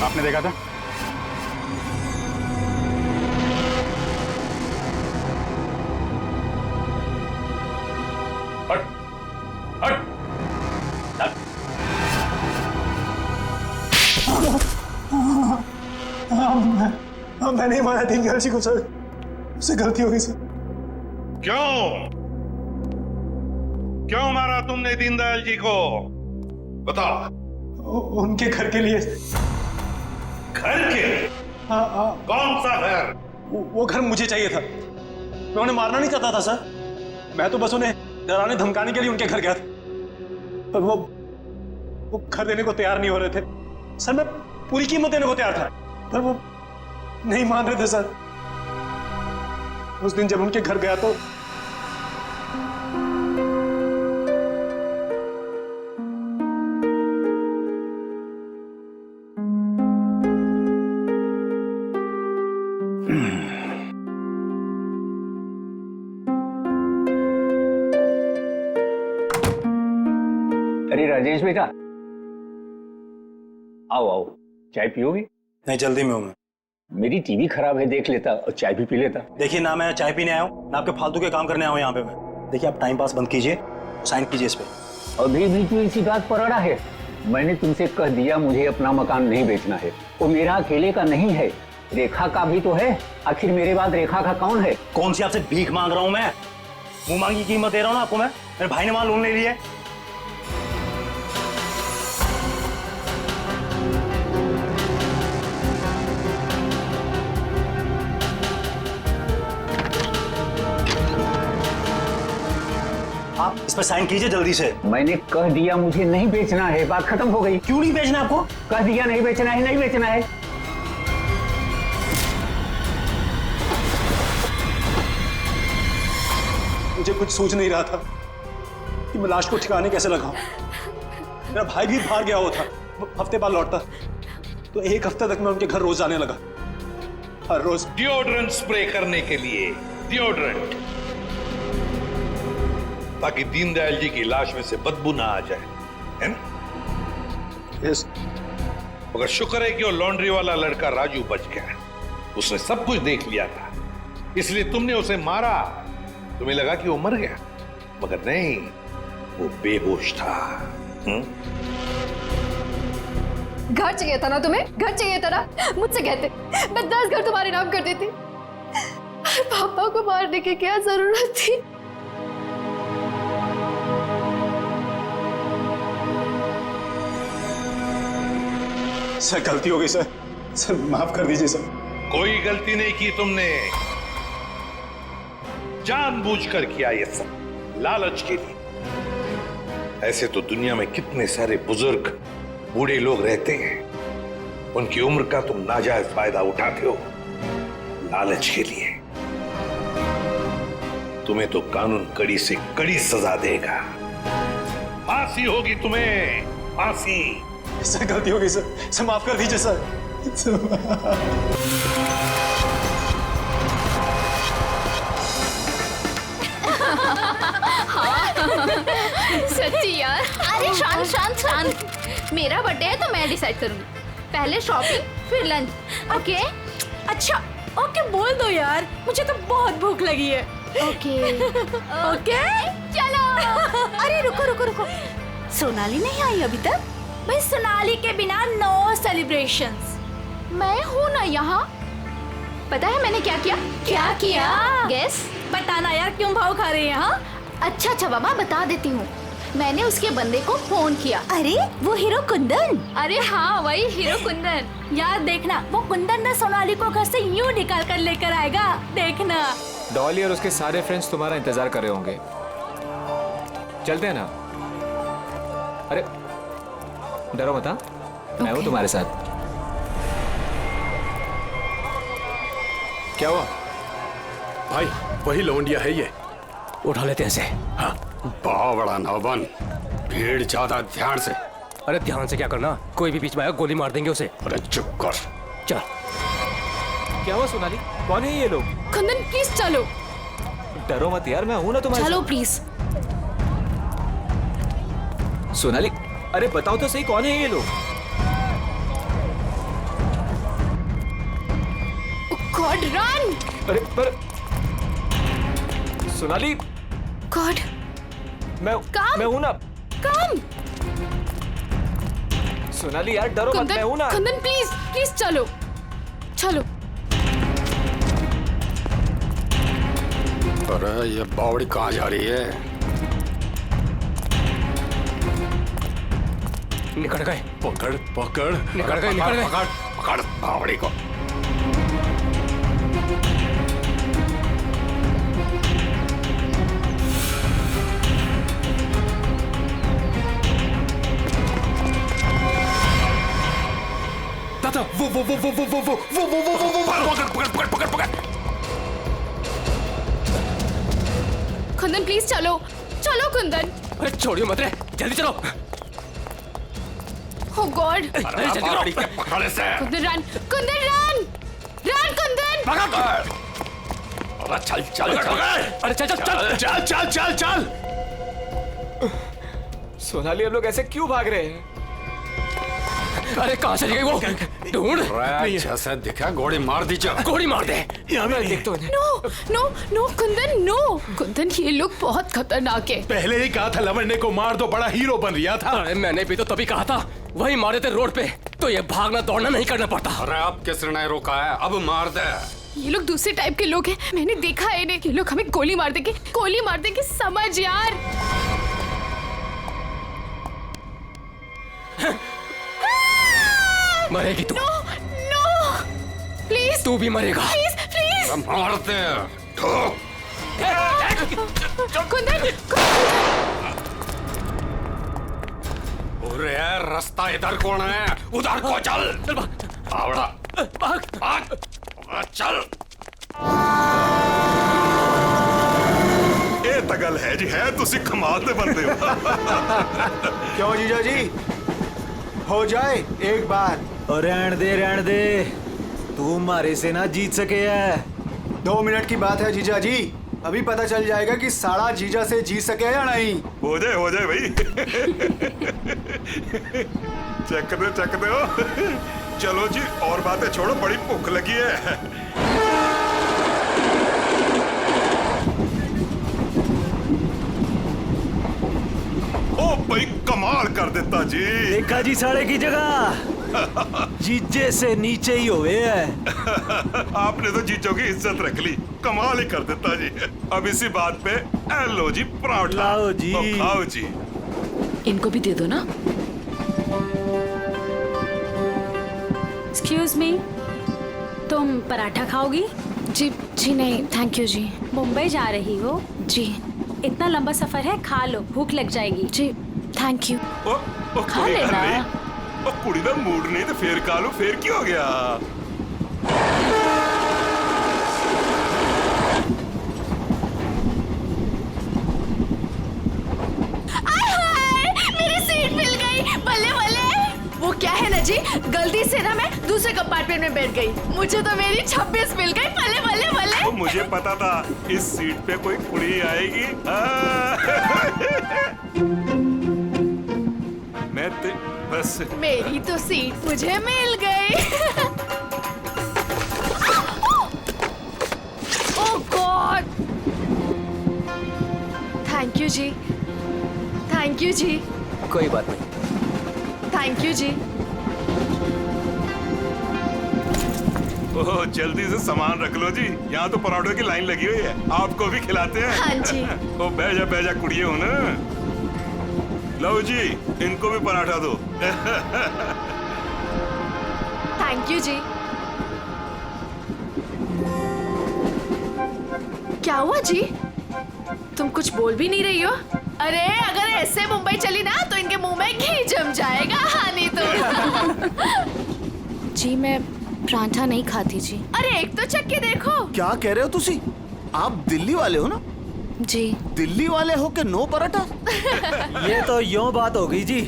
आपने देखा था? हट, हट, मैं नहीं माना दीनदयाल जी को सर, उससे गलती हो गई सर। क्यों मारा तुमने दीनदयाल जी को? बताओ। उनके घर के लिए। घर के? हाँ। कौन सा घर? वो घर मुझे चाहिए था। मैं उन्हें मारना नहीं चाहता था सर, मैं तो बस उन्हें डराने धमकाने के लिए उनके घर गया था, पर वो घर देने को तैयार नहीं हो रहे थे सर। मैं पूरी कीमत देने को तैयार था, पर वो नहीं मान रहे थे सर। उस दिन जब उनके घर गया तो अरे राजेश बेटा, आओ आओ, चाय पियोगे? नहीं, जल्दी में हूं मैं। मेरी टीवी खराब है, देख लेता और चाय भी पी लेता। देखिए ना, मैं चाय पीने आया हूँ ना आपके फालतू के काम करने आया हूँ यहाँ पे मैं। देखिए आप टाइम पास बंद कीजिए, साइन कीजिए इस पे। अभी भी तू इसी बात पर अड़ा है? मैंने तुमसे कह दिया मुझे अपना मकान नहीं बेचना है। वो मेरा अकेले का नहीं है, रेखा का भी तो है। आखिर मेरे बाद रेखा का कौन है? कौन सी आपसे भीख मांग रहा हूँ मैं? मुंह मांगी कीमत दे रहा हूँ ना आपको मैं। मेरे भाई ने वहां लोन ले लिया है। आप इस पर साइन कीजिए जल्दी से। मैंने कह दिया मुझे नहीं बेचना है, बात खत्म हो गई। क्यों नहीं बेचना आपको? कह दिया नहीं बेचना है, नहीं बेचना है। मुझे कुछ सूझ नहीं रहा था कि मैं लाश को ठिकाने कैसे लगाऊं। मेरा भाई भी बाहर गया हुआ था, हफ्ते बाद लौटता, तो 1 हफ्ते तक मैं उनके घर रोज जाने लगा, हर रोज। डिओड्रेंट स्प्रे करने के लिए, डिओड्रेंट, ताकि दीनदयाल जी की लाश में से बदबू ना आ जाए, है ना? यस। मगर शुक्र है कि वो लॉन्ड्री वाला लड़का राजू बच गया। उसने सब कुछ देख लिया था, इसलिए तुमने उसे मारा। तुम्हें लगा कि वो मर गया, मगर नहीं, वो बेहोश था। घर चाहिए था ना तुम्हें, घर चाहिए था ना, मुझसे कहते मैं 10 घर तुम्हारे नाम कर देती। पापा को मारने की क्या जरूरत थी? सर गलती हो गई सर, सर माफ कर दीजिए सर। कोई गलती नहीं की तुमने, जानबूझकर किया ये सब, लालच के लिए। ऐसे तो दुनिया में कितने सारे बुजुर्ग बूढ़े लोग रहते हैं, उनकी उम्र का तुम नाजायज फायदा उठाते हो लालच के लिए। तुम्हें तो कानून कड़ी से कड़ी सजा देगा, फांसी होगी तुम्हें, फांसी। सर गलती हो गई सर माफ कर दीजिए सर। सच्ची यार। अरे शांत शांत शांत, मेरा बर्थडे है तो मैं डिसाइड करूंगी। पहले शॉपिंग फिर लंच, ओके? अच्छा ओके बोल दो यार, मुझे तो बहुत भूख लगी है। ओके ओके चलो। अरे रुको रुको रुको, सोनाली नहीं आई अभी तक? भाई सोनाली के बिना नो सेलिब्रेशंस। मैं हूँ ना यहाँ। पता है मैंने क्या किया? क्या किया? गेस। बताना यार, क्यों भाव खा रहे हैं? यहाँ अच्छा अच्छा बाबा बता देती हूँ। मैंने उसके बंदे को फोन किया। अरे वो हीरो कुंदन? अरे हाँ वही हीरो कुंदन। यार देखना, वो कुंदन ना सोनाली को घर से यूं निकाल कर लेकर आएगा, देखना। डॉली और उसके सारे फ्रेंड्स तुम्हारा इंतजार कर रहे होंगे, चलते हैं ना? अरे डरो मत, मैं हूँ तुम्हारे साथ। क्या हुआ भाई? वही लौंडिया है ये, उठा लेते हैं इसे। हाँ बहुत बड़ा नौबन, भीड़ ज्यादा, ध्यान से। अरे ध्यान से क्या करना, कोई भी बीच में आया गोली मार देंगे उसे। अरे चुप कर। चल। क्या हुआ सोनाली, कौन है ये लोग? कुंदन प्लीज चलो। डरो मत यार, मैं हूं ना तुम्हारे चलो साथ। प्लीज। सोनाली अरे बताओ तो सही, कौन है ये लोग? God run. अरे पर सोनाली। गॉड मैं हूं ना। कम। सोनाली यार डरो मत, मैं हूं ना। कुंदन प्लीज प्लीज चलो चलो। अरे ये बावड़ी कहाँ जा रही है? निकल गए। पकड़ पकड़, निकल गए, निकल गए। पकड़ पकड़ बावड़ी को। दादा वो पकड़ पकड़ पकड़। कुंदन प्लीज चलो चलो कुंदन। अरे छोड़ियो मत रे, जल्दी चलो। ओह गॉड। अरे जल्दी करो। पकड़ से। Kundan run, Kundan run, run Kundan. पकड़। अरे चल चल चल। अरे चल चल चल चल चल चल चल। सोनाली हम लोग ऐसे क्यों भाग रहे हैं? अरे कहाँ चली गई वो? ढूंढ। जैसे दिखा गोली मार दीजिए। गोली मार दे। यहाँ मैं देख तो no no no Kundan no. Kundan ये लोग बहुत खतरनाक है। पहले ही कहा था लवंडे को मार दो, बड़ा हीरो बन रहा था। अरे मैंने भी तो तभी कहा था, वही मारे थे रोड पे, तो ये भागना दौड़ना नहीं करना पड़ता। अरे अब किसने रोका है? अब मार दे। ये लोग दूसरे टाइप के लोग हैं, मैंने देखा है इन्हें। ये लोग हमें गोली मार देंगे, समझ यार। मरेगी तू। No no please. तू भी मरेगा। Please please. मारते। कुंदन अरे रास्ता इधर कौन है? उधर को चल। आवड़ा भाग चल। ਇਹ ਤਾਂ ਗੱਲ ਹੈ ਜੀ, ਹੈ ਤੁਸੀਂ ਕਮਾਲ ਦੇ ਬੰਦੇ ਹੋ। क्यों जीजा जी, हो जाए एक बार। और रहन दे, तू हमारे से ना जीत सके है। 2 मिनट की बात है जीजा जी, अभी पता चल जाएगा कि साड़ा जीजा से जीत सके या नहीं। हो जाए भाई। चक दो। चलो जी और बातें छोड़ो, बड़ी भूख लगी है। ओ भाई कमाल कर देता जी। देखा जी साड़े की जगह। जीजे से नीचे ही हुए है। आपने तो जीजों की इज्जत रख ली, कमाल ही कर देता जी। अब इसी बात पे लो जी पराठा। लाओ जी। तो खाओ जी। इनको भी दे दो ना। एक्सक्यूज मी, तुम पराठा खाओगी? जी जी नहीं थैंक यू जी। मुंबई जा रही हो? जी। इतना लंबा सफर है, खा लो, भूख लग जाएगी। जी थैंक यू। खा लेना। कुड़ी दा मूड नहीं तो फिर खा लो, फिर क्या हो गया? मेरी सीट मिल गई, बल्ले बल्ले। वो क्या है ना जी, गलती से ना मैं दूसरे कंपार्टमेंट में बैठ गई, मुझे तो मेरी 26 मिल गई, बल्ले बल्ले बल्ले। तो मुझे पता था इस सीट पे कोई कुड़ी आएगी। मैं बस मेरी तो सीट मुझे मिल गई। Oh God, thank you ji, thank you ji. कोई बात नहीं। थैंक यू जी। ओह जल्दी से सामान रख लो जी, यहाँ तो पराठों की लाइन लगी हुई है, आपको भी खिलाते हैं। हाँ जी। ओ बैजा कुड़िए हो ना। लो जी, इनको भी पराठा दो। थैंक यू जी। क्या हुआ जी, तुम कुछ बोल भी नहीं रही हो? अरे अगर ऐसे मुंबई चली ना तो इनके मुंह में घी जम जाएगा। हाँ नहीं तो। जी मैं पराठा नहीं खाती जी। अरे एक तो चख के देखो। क्या कह रहे हो तुसी? आप दिल्ली वाले हो ना? जी। दिल्ली वाले हो के नो पराठा? ये तो यूं बात हो गई जी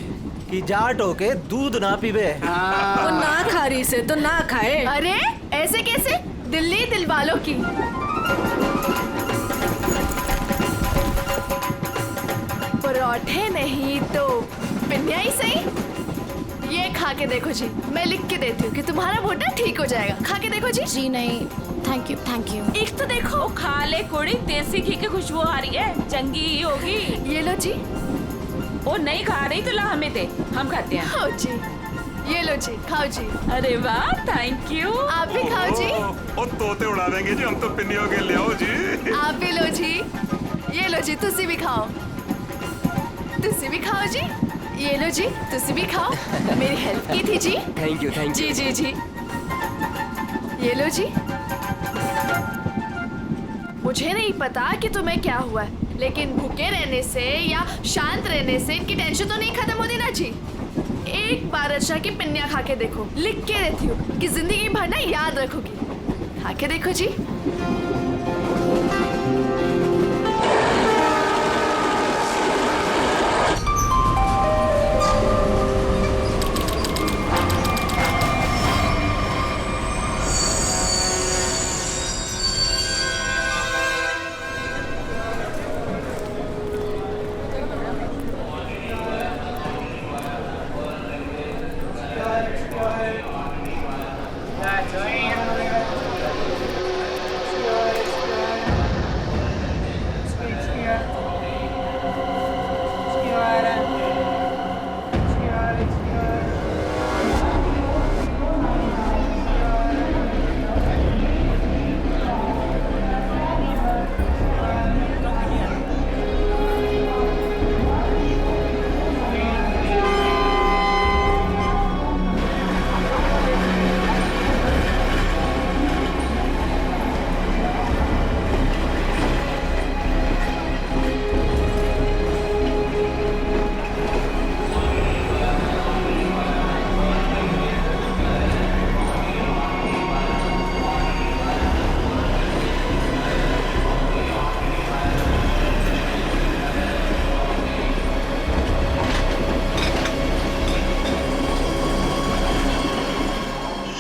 कि जाट हो के दूध ना पीवे। वो ना खा रही से तो ना खाए। अरे ऐसे कैसे, दिल्ली दिल वालों की। पराठे नहीं तो पिन्निया ही सही। ये खा के देखो जी, मैं लिख के देती हूँ कि तुम्हारा घुटना ठीक हो जाएगा। खा के देखो जी। जी नहीं थैंक यू थैंक यू। एक तो देखो। खा ले कुड़ी, देसी घी की खुशबू आ रही है, चंगी ही होगी। ये लो जी। वो नहीं खा रही तो ला हमें दे, हम खाते हैं। खाओ जी, ये लो जी, खाओ जी। अरे वाह थैंक यू। आप भी खाओ जी। ओ तोते उड़ा देंगे जी, हम तो पिन्नियों के ले आओ जी। आप भी लो जी, ये लो जी, तुसी भी खाओ, तुसी भी खाओ जी। ये लो जी, तुसी भी खाओ, मेरी हेल्प की थी जी। थैंक यू जी जी जी। ये लो जी। मुझे नहीं पता कि तुम्हें क्या हुआ है, लेकिन भूखे रहने से या शांत रहने से इनकी टेंशन तो नहीं खत्म होती ना जी। एक बार अच्छा की पिन्निया खा के देखो, लिख के रहती हूँ कि जिंदगी भर ना याद रखोगी। खा के देखो जी।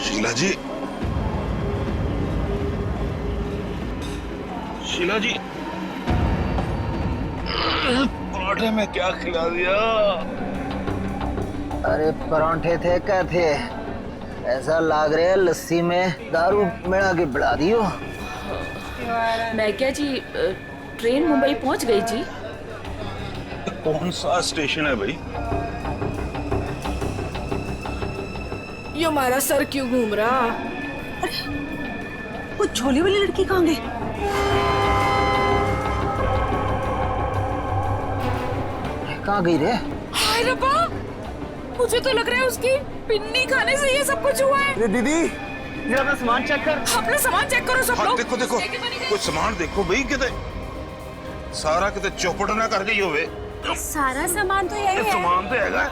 शीला जी, शीला जी, पराठे में क्या खिला दिया? अरे परांठे थे क्या थे, ऐसा लाग रहा है लस्सी में दारू मिला के बढ़ा दियो। मैं क्या जी, ट्रेन मुंबई पहुंच गई जी। कौन सा स्टेशन है भाई? ये हमारा सर क्यों घूम रहा? वो झोली वाली लड़की कहाँ गई? कहाँ गई रे? हाय रब्बा, मुझे तो लग रहा है उसकी पिन्नी खाने से ये सब कुछ हुआ है। दीदी जरा अपना सामान चेक कर। अपना सामान चेक करो सब लोग। देखो देखो कुछ सामान देखो भाई, किते सारा किते चौपट ना कर गई होवे। सारा सामान तो यही है। सामान तो हैगा।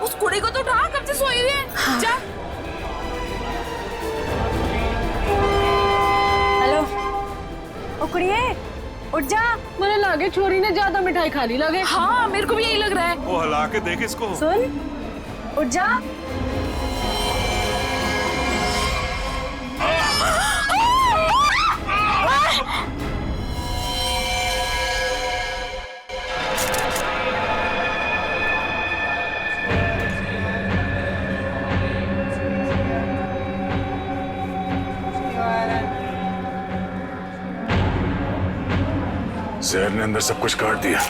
उस कुड़ी को तो उठा, कब से सोई हुई है। हाँ। जा। हेलो, ओ कुड़िए, उठ जा। मुझे लगे छोरी ने ज्यादा मिठाई खा ली लगे। हाँ मेरे को भी यही लग रहा है। वो हिला के देख इसको। सुन, उठ जा। जहर ने अंदर सब कुछ काट दिया,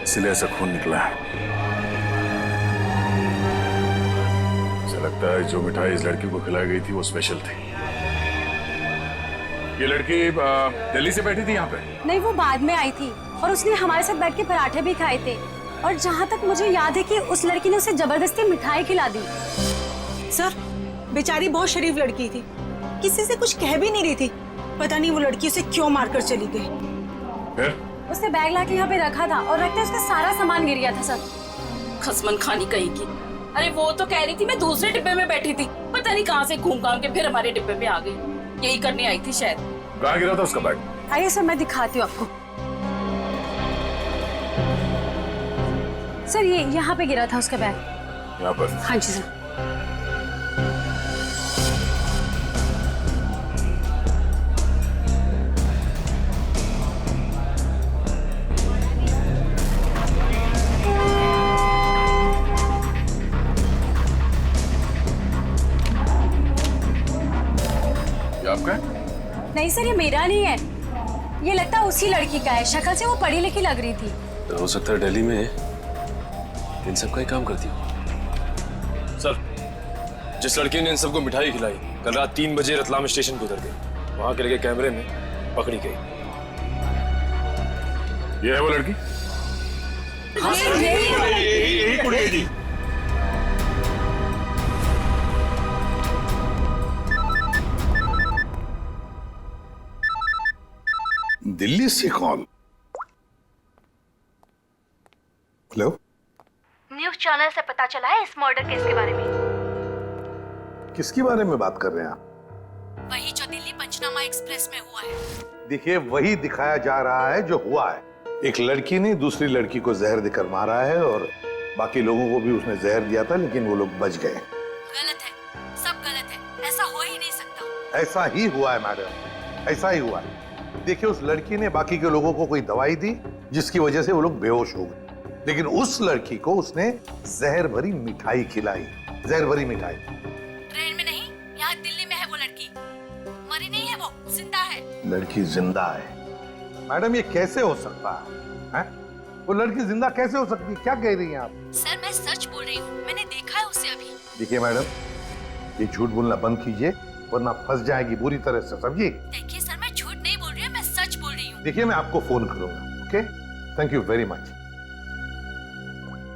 इसलिए ऐसा खून निकला है। मुझे लगता है जो मिठाई इस लड़की को खिलाई गई थी वो स्पेशल थी। ये लड़की दिल्ली से बैठी थी यहाँ पे? नहीं, वो बाद में आई थी और उसने हमारे साथ बैठ के पराठे भी खाए थे। और जहाँ तक मुझे याद है कि उस लड़की ने उसे जबरदस्ती मिठाई खिला दी। सर, बेचारी बहुत शरीफ लड़की थी, किसी से कुछ कह भी नहीं रही थी। पता नहीं वो लड़की उसे क्यों मारकर चली गई। उसने बैग लाके यहाँ पे रखा था और रखते उसका सारा सामान गिर गया था सर। खसमन खानी कहीं की। अरे वो तो कह रही थी मैं दूसरे डिब्बे में बैठी थी, पता नहीं कहाँ से घूम घाम के फिर हमारे डिब्बे में आ गई। यही करने आई थी शायद। कहाँ गिरा था उसका बैग? आइए सर, मैं दिखाती हूँ आपको। सर, ये यहाँ पे गिरा था उसका बैग। यहाँ पर? हाँ जी सर। आपका? नहीं सर, ये मेरा नहीं है। ये लगता है उसी लड़की का है। शक्ल से वो पढ़ी लिखी लग रही थी। तो हो सकता है दिल्ली में इन सब का ही काम करती हो। सर, जिस लड़की ने इन सबको मिठाई खिलाई कल रात 3 बजे रतलाम स्टेशन पे उतर गई। वहां के लगे कैमरे में पकड़ी गई। ये है वो लड़की? यही कुड़ी जी। दिल्ली से कॉल। हेलो, न्यूज़ चैनल से पता चला है इस मर्डर केस के बारे में। किसके बारे में बात कर रहे हैं आप? वही जो दिल्ली पंचनामा एक्सप्रेस में हुआ है। देखिए, वही दिखाया जा रहा है जो हुआ है। एक लड़की ने दूसरी लड़की को जहर देकर मारा है और बाकी लोगों को भी उसने जहर दिया था, लेकिन वो लोग बच गए। गलत है, सब गलत है। ऐसा हो ही नहीं सकता। ऐसा ही हुआ है मैडम, ऐसा ही हुआ है। देखिए, उस लड़की ने बाकी के लोगों को कोई दवाई दी जिसकी वजह से वो लोग बेहोश हो गए, लेकिन उस लड़की को उसने जहर भरी मिठाई खिलाई। जहर भरी मिठाई। ट्रेन में नहीं, यहाँ दिल्ली में है वो लड़की। मरी नहीं है, वो जिंदा है। लड़की जिंदा है? मैडम, ये कैसे हो सकता है? वो लड़की जिंदा कैसे हो सकती है? क्या कह रही हैं आप? सर, मैं सच बोल रही हूँ, मैंने देखा है उसे अभी। देखिए मैडम, ये झूठ बोलना बंद कीजिए वरना फंस जाएगी बुरी तरह से, समझिए? देखिए सर, मैं झूठ नहीं बोल रही हूँ, मैं सच बोल रही हूँ। देखिए, मैं आपको फोन करूंगा। Okay, thank you very much.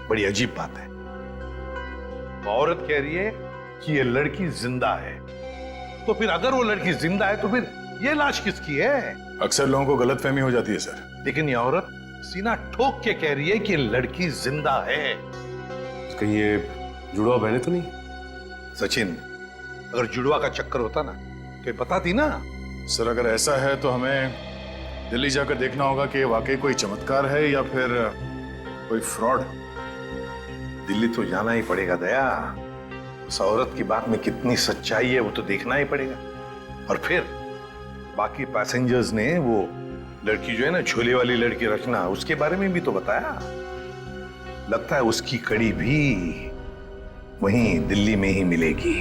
बड़ी अजीब बात है, औरत कह रही है कि ये लड़की जिंदा है, तो फिर अगर वो लड़की जिंदा है तो फिर ये लाश किसकी है? अक्सर लोगों को गलतफहमी हो जाती है सर। लेकिन ये औरत सीना ठोक के कह रही है कि लड़की जिंदा है। कहीं ये जुड़वा बहने तो नहीं? सचिन, अगर जुड़वा का चक्कर होता ना तो ये बताती ना। सर, अगर ऐसा है तो हमें दिल्ली जाकर देखना होगा कि वाकई कोई चमत्कार है या फिर कोई फ्रॉड। दिल्ली तो जाना ही पड़ेगा दया। उस औरत की बात में कितनी सच्चाई है वो तो देखना ही पड़ेगा। और फिर बाकी पैसेंजर्स ने वो लड़की जो है ना, झोले वाली लड़की रचना, उसके बारे में भी तो बताया। लगता है उसकी कड़ी भी वहीं दिल्ली में ही मिलेगी।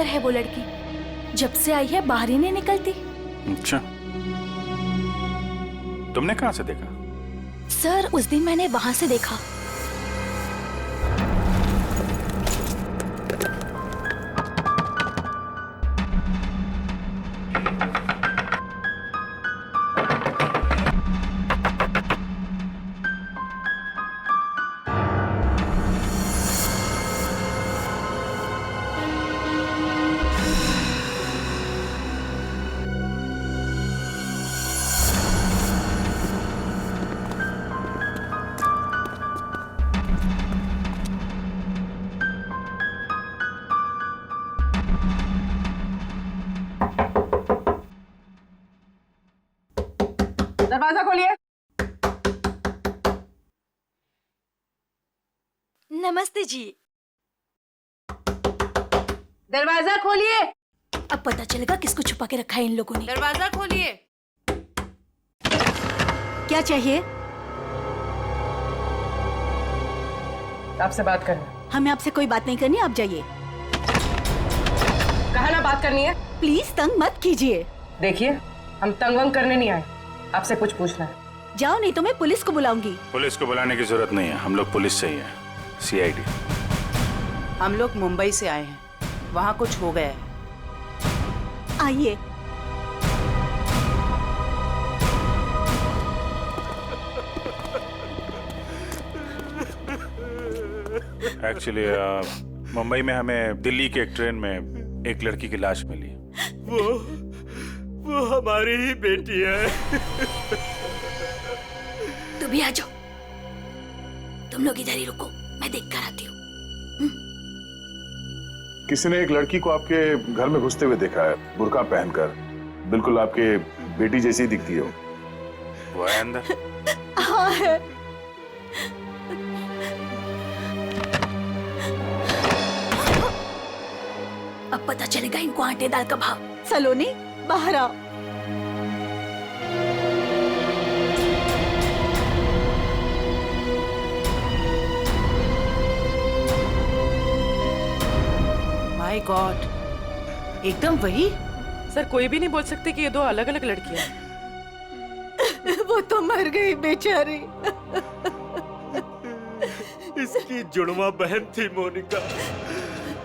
अंदर है वो लड़की। जब से आई है बाहर ही नहीं निकलती। अच्छा, तुमने कहाँ से देखा? सर उस दिन मैंने वहां से देखा। दरवाजा खोलिए। नमस्ते जी। दरवाजा खोलिए। अब पता चलेगा किसको छुपा के रखा है इन लोगों ने। दरवाजा खोलिए। क्या चाहिए? आपसे बात करना। हमें आपसे कोई बात नहीं करनी, आप जाइए। कहा ना बात करनी है। प्लीज तंग मत कीजिए। देखिए, हम तंग वंग करने नहीं आए, आपसे कुछ पूछना है। जाओ, नहीं तो मैं पुलिस को बुलाऊंगी। पुलिस को बुलाने की जरूरत नहीं है, हम लोग पुलिस से ही हैं, CID। हम लोग मुंबई से आए हैं, वहाँ कुछ हो गया है। आइए। एक्चुअली मुंबई में हमें दिल्ली के एक ट्रेन में एक लड़की की लाश मिली। वो हमारी ही बेटी है। तुम भी आ जाओ। तुम लोग इधर ही रुको, मैं देख कर आती हूँ। किसी ने एक लड़की को आपके घर में घुसते हुए देखा है, बुर्का पहनकर। बिल्कुल आपके बेटी जैसी दिखती है वो है अंदर? हाँ है। अब पता चलेगा इनको आटे दाल का भाव। सलोनी बाहर आओ। माय गॉड, एकदम वही। सर कोई भी नहीं बोल सकते कि ये दो अलग अलग लड़कियां हैं। वो तो मर गई बेचारी। इसकी जुड़वा बहन थी मोनिका।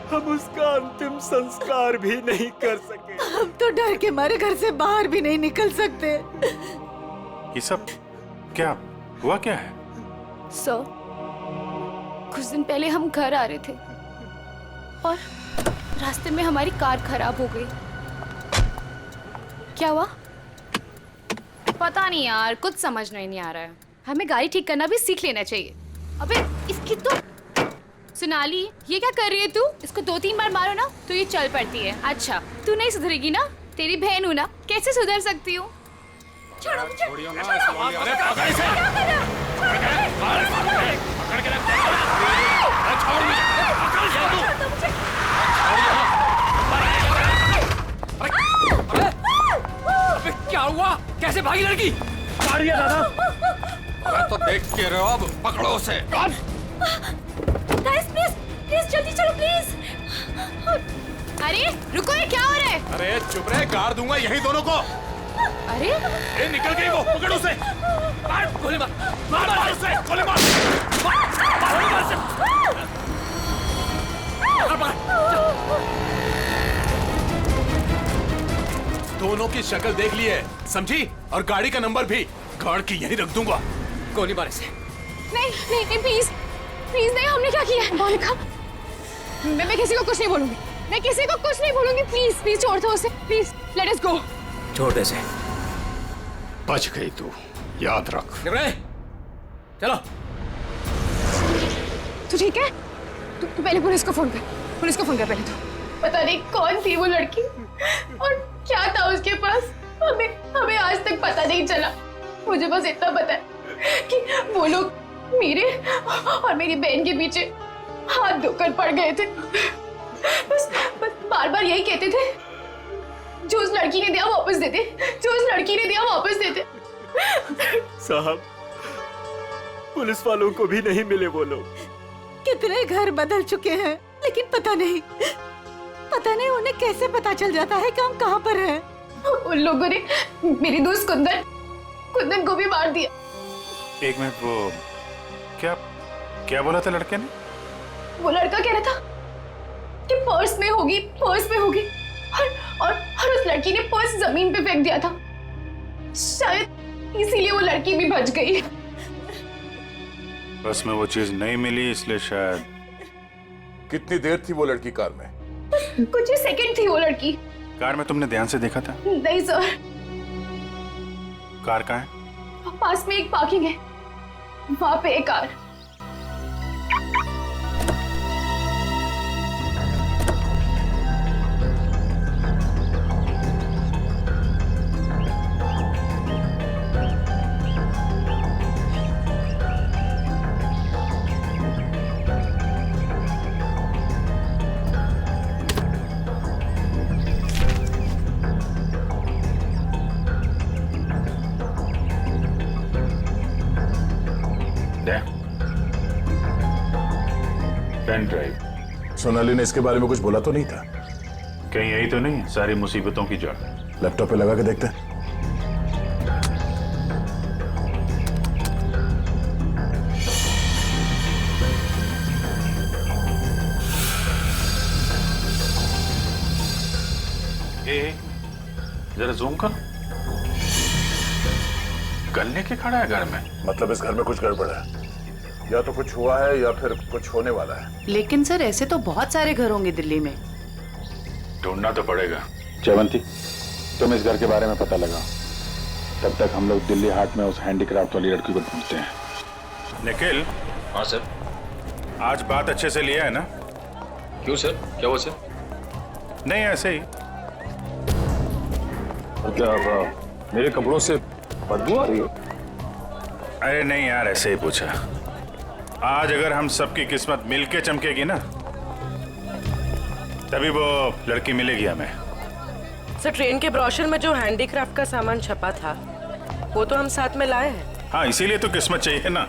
हम उसका अंतिम संस्कार भी नहीं कर सके। हम तो डर के मारे घर से बाहर भी नहीं निकल सकते। ये सब क्या हुआ? क्या है? सर, कुछ दिन पहले हम घर आ रहे थे और रास्ते में हमारी कार खराब हो गई। क्या हुआ? पता नहीं यार, कुछ समझ नहीं आ रहा है। हमें गाड़ी ठीक करना भी सीख लेना चाहिए। अबे इसकी तो सोनाली, ये क्या कर रही है तू? इसको 2-3 बार मारो ना तो ये चल पड़ती है। अच्छा, तू नहीं सुधरेगी ना? तेरी बहन हूँ ना, कैसे सुधर सकती हूँ? छोड़ो मुझे। छोड़ियो ना, अरे पकड़ इसे। पकड़ के रख। छोड़ मुझे। पकड़ जा तू। अबे क्या हुआ? कैसे भागी लड़की? मारिए दादा। अरे तो देख के रहो, अब पकड़ो उसे। गाइस प्लीज प्लीज जल्दी चलो प्लीज। अरे रुको, ये क्या हो रहा है? अरे चुप रहे, गाड़ दूंगा यही दोनों को। अरे ए, निकल गई वो, पकड़ उसे। मार, गोली मार, मार उसे, गोली मार। दोनों की शक्ल देख ली है, समझी? और गाड़ी का नंबर भी गाड़ की यही रख दूंगा। गोली मार इसे। नहीं नहीं नहीं, प्लीज प्लीज नहीं, हमने क्या किया है? मोनिका, मैं किसी को कुछ नहीं बोलूंगी। मैं किसी को कुछ नहीं बोलूंगी। प्लीज प्लीज छोड़ दो उसे, प्लीज लेट अस गो। छोड़ दे इसे। बच गई तू, याद रख। चलो। तू ठीक है? तू पहले पुलिस को फोन कर। पुलिस को फोन कर पहले तो। पता नहीं कौन थी वो लड़की और क्या था उसके पास। हमें आज तक पता नहीं चला। मुझे बस इतना पता है कि वो लोग मेरे और मेरी बहन के पीछे हाथ धोकर पड़ गए थे। बस बार बार यही कहते थे, जो उस लड़की ने दिया वापस देते, जो उस लड़की ने दिया वापस देते। साहब, पुलिस वालों को भी नहीं मिले वो लोग। कितने घर बदल चुके हैं, लेकिन पता नहीं पता नहीं उन्हें कैसे पता चल जाता है कि हम कहाँ पर हैं। उन लोगों ने मेरी दोस्त कुंदन को भी मार दिया। एक मिनट, वो क्या क्या बोला था लड़के ने? वो लड़का कह रहा था कि पर्स में होगी और उस लड़की ने पर्स जमीन पे फेंक दिया था। शायद इसीलिए वो लड़की भी बच गई। बस में वो चीज नहीं मिली इसलिए शायद। कितनी देर थी वो लड़की कार में? कुछ ही सेकंड थी वो लड़की। कार में तुमने ध्यान से देखा था? नहीं सर। कार कहाँ है? पास में एक पार्किंग है, वहां पे एक कार। Pen drive. सोनाली ने इसके बारे में कुछ बोला तो नहीं था? कहीं यही तो नहीं सारी मुसीबतों की जड़? लैपटॉप पे लगा के देखते हैं। जरा जूम कर। गन लेके खड़ा है घर में? मतलब इस घर में कुछ गड़बड़ है, या तो कुछ हुआ है या फिर कुछ होने वाला है। लेकिन सर ऐसे तो बहुत सारे घर होंगे दिल्ली में। ढूंढना तो पड़ेगा। जयवंती, तुम इस घर के बारे में पता लगाओ, तब तक हम लोग दिल्ली हाट में उस हैंडीक्राफ्ट वाली लड़की को ढूंढते हैं। निखिल। हाँ सर। आज बात अच्छे से लिया है ना? क्यों सर, क्या हुआ सर? नहीं ऐसे ही। क्या मेरे कपड़ों से बदबू आ रही है? अरे नहीं यार, ऐसे ही पूछा। आज अगर हम सबकी किस्मत मिलके चमकेगी ना, तभी वो लड़की मिलेगी हमें। सर ट्रेन के ब्रोशर में जो हैंडीक्राफ्ट का सामान छपा था वो तो हम साथ में लाए हैं। हाँ, इसीलिए तो किस्मत चाहिए ना।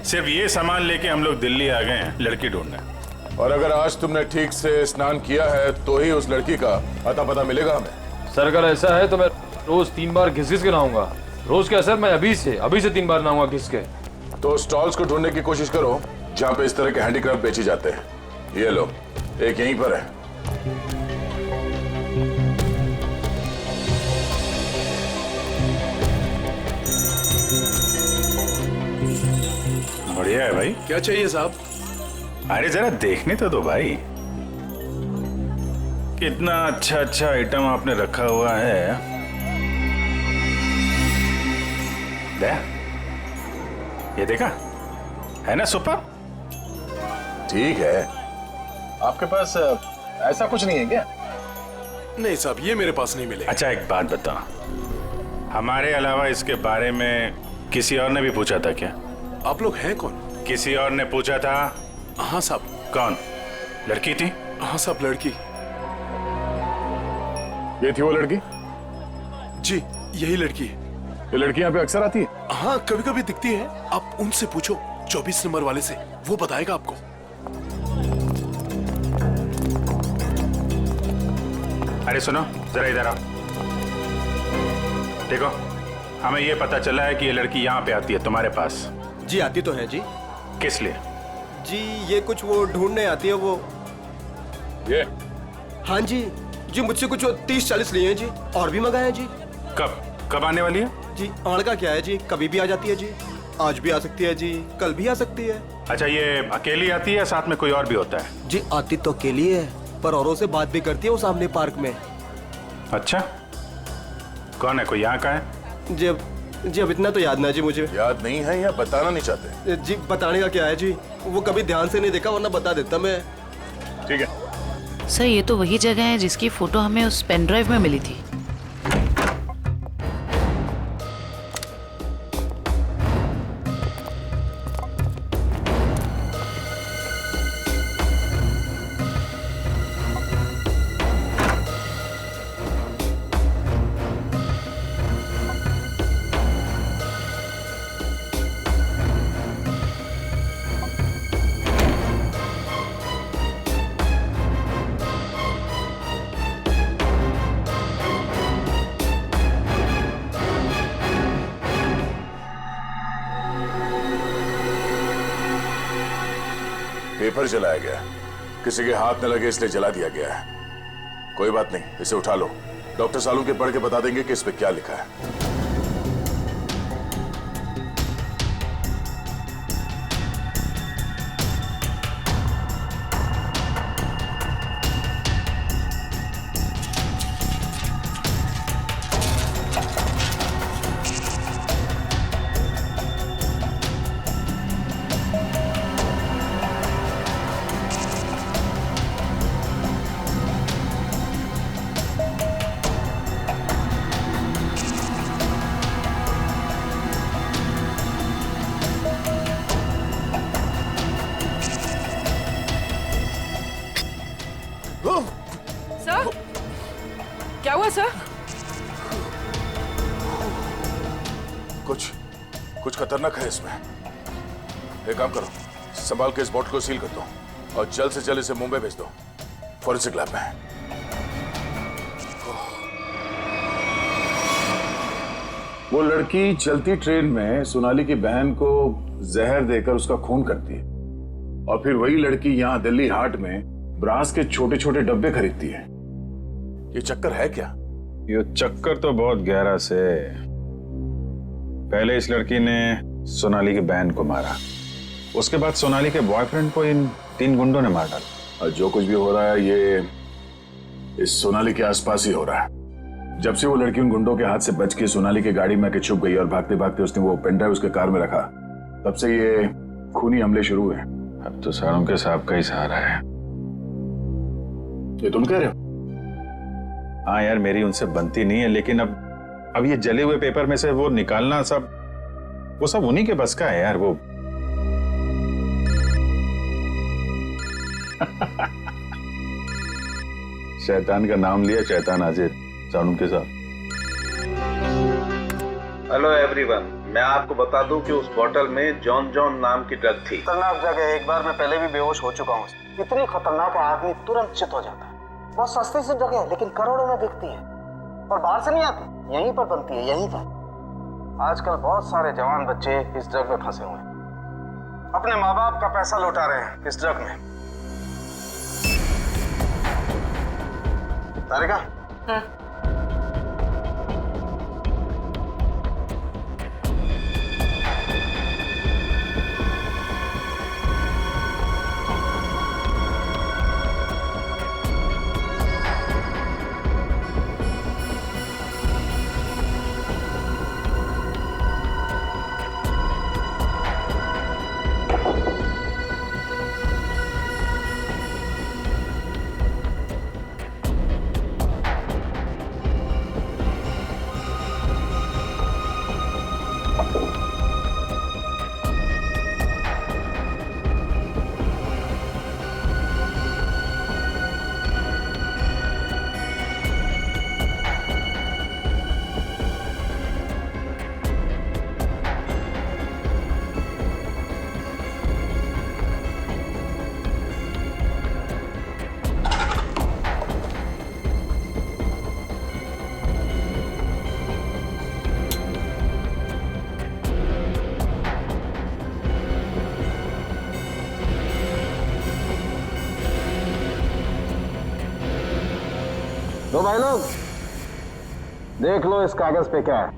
सिर्फ ये सामान लेके हम लोग दिल्ली आ गए हैं लड़की ढूंढने। और अगर आज तुमने ठीक से स्नान किया है तो ही उस लड़की का अता पता मिलेगा हमें। सर अगर ऐसा है तो मैं रोज 3 बार घिस के नहाऊंगा। रोज क्या सर, मैं अभी से 3 बार नहाऊंगा घिस के। तो स्टॉल्स को ढूंढने की कोशिश करो जहाँ पे इस तरह के हैंडीक्राफ्ट बेचे जाते हैं। ये लो, एक यहीं पर है। बढ़िया है भाई। क्या चाहिए साहब? अरे जरा देखने तो दो भाई, कितना अच्छा अच्छा आइटम आपने रखा हुआ है। दे, ये देखा है ना सुपर? ठीक है। आपके पास ऐसा कुछ नहीं है क्या? नहीं साहब, ये मेरे पास नहीं मिलेगा। अच्छा एक बात बता, हमारे अलावा इसके बारे में किसी और ने भी पूछा था क्या? आप लोग हैं कौन? किसी और ने पूछा था? हाँ साहब। कौन? लड़की थी? हाँ साहब, लड़की। ये थी वो लड़की? जी यही लड़की है। ये लड़की यहाँ पे अक्सर आती है? हाँ कभी कभी दिखती है। आप उनसे पूछो 24 नंबर वाले से, वो बताएगा आपको। अरे सुनो जरा इधर आओ। देखो, हमें ये पता चला है कि ये लड़की यहाँ पे आती है तुम्हारे पास। जी आती तो है जी। किस लिए? जी ये कुछ वो ढूंढने आती है वो। ये? हाँ जी जी, मुझसे कुछ 30-40 लिए हैं जी, और भी मंगाए हैं जी। कब आने वाली है? जी आड़ का क्या है जी, कभी भी आ जाती है जी। आज भी आ सकती है जी, कल भी आ सकती है। अच्छा, ये अकेली आती है, साथ में कोई और भी होता है? जी आती तो अकेली है, पर औरों से बात भी करती है वो सामने पार्क में। अच्छा, कौन है? कोई यहाँ का है? जी अब इतना तो याद ना जी मुझे। याद नहीं है या बताना नहीं चाहते? जी बताने का क्या है जी, वो कभी ध्यान से नहीं देखा, वरना बता देता मैं। ठीक है सर, ये तो वही जगह है जिसकी फोटो हमें उस पेन ड्राइव में मिली थी। फिर जलाया गया। किसी के हाथ न लगे इसलिए जला दिया गया है। कोई बात नहीं, इसे उठा लो। डॉक्टर सालुंके पढ़ के बता देंगे कि इस पे क्या लिखा है। सर, क्या हुआ सर? कुछ खतरनाक है इसमें। एक काम करो, संभाल के इस बॉटल को सील कर दो और जल्द से जल्द इसे मुंबई भेज दो, फॉरेंसिक लैब में। वो लड़की चलती ट्रेन में सोनाली की बहन को जहर देकर उसका खून करती है और फिर वही लड़की यहाँ दिल्ली हाट में ब्रास के छोटे छोटे डब्बे खरीदती है। ये चक्कर है क्या? ये चक्कर तो बहुत गहरा से। पहले इस लड़की ने सोनाली की बहन को मारा, उसके बाद सोनाली के बॉयफ्रेंड को इन 3 गुंडों ने मार डाला। और जो कुछ भी हो रहा है ये इस सोनाली के आसपास ही हो रहा है। जब से वो लड़की उन गुंडों के हाथ से बच के सोनाली की गाड़ी में आके छुप गई और भागते भागते उसने वो पेन ड्राइव उसके कार में रखा, तब से ये खूनी हमले शुरू हुए। अब तो सालुंके साहब का ही सहारा है। ये तुम कह रहे हो? हाँ यार, मेरी उनसे बनती नहीं है, लेकिन अब ये जले हुए पेपर में से वो निकालना वो सब उन्हीं के बस का है यार। वो शैतान का नाम लिया, शैतान हाजिर। सालुंके साहब। हेलो एवरीवन, मैं आपको बता दूं कि उस बोतल में जॉन जॉन नाम की ड्रग थी। खतरनाक जगह, एक बार मैं पहले भी बेहोश हो चुका हूँ। इतनी खतरनाक है, आदमी तुरंत चित हो जाता है। बहुत सस्ती सी जगह है, लेकिन करोड़ों में बिकती है और बाहर से नहीं आती, यहीं पर बनती है, यहीं पर। आजकल बहुत सारे जवान बच्चे इस ड्रग में फंसे हुए हैं, अपने माँ बाप का पैसा लौटा रहे हैं इस ड्रग में। तारिका, तो भाई लोग देख लो इस कागज पे क्या है।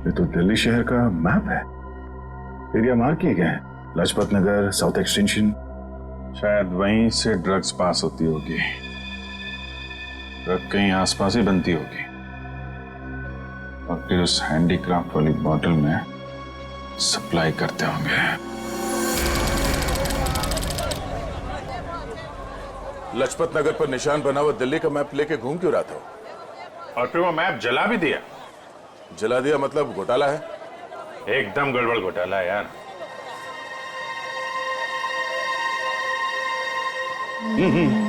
ये तो दिल्ली शहर का मैप है। एरिया मार्क किए गए हैं, लाजपत नगर, साउथ एक्सटेंशन। शायद वहीं से ड्रग्स पास होती होगी। ड्रग कहीं आसपास ही बनती होगी और फिर उस हैंडीक्राफ्ट वाली बॉटल में सप्लाई करते होंगे। लाजपत नगर पर निशान बना हुआ दिल्ली का मैप लेके घूम क्यों रहा था? और फिर वो मैप जला भी दिया। जला दिया मतलब घोटाला है? एकदम गड़बड़ घोटाला है यार।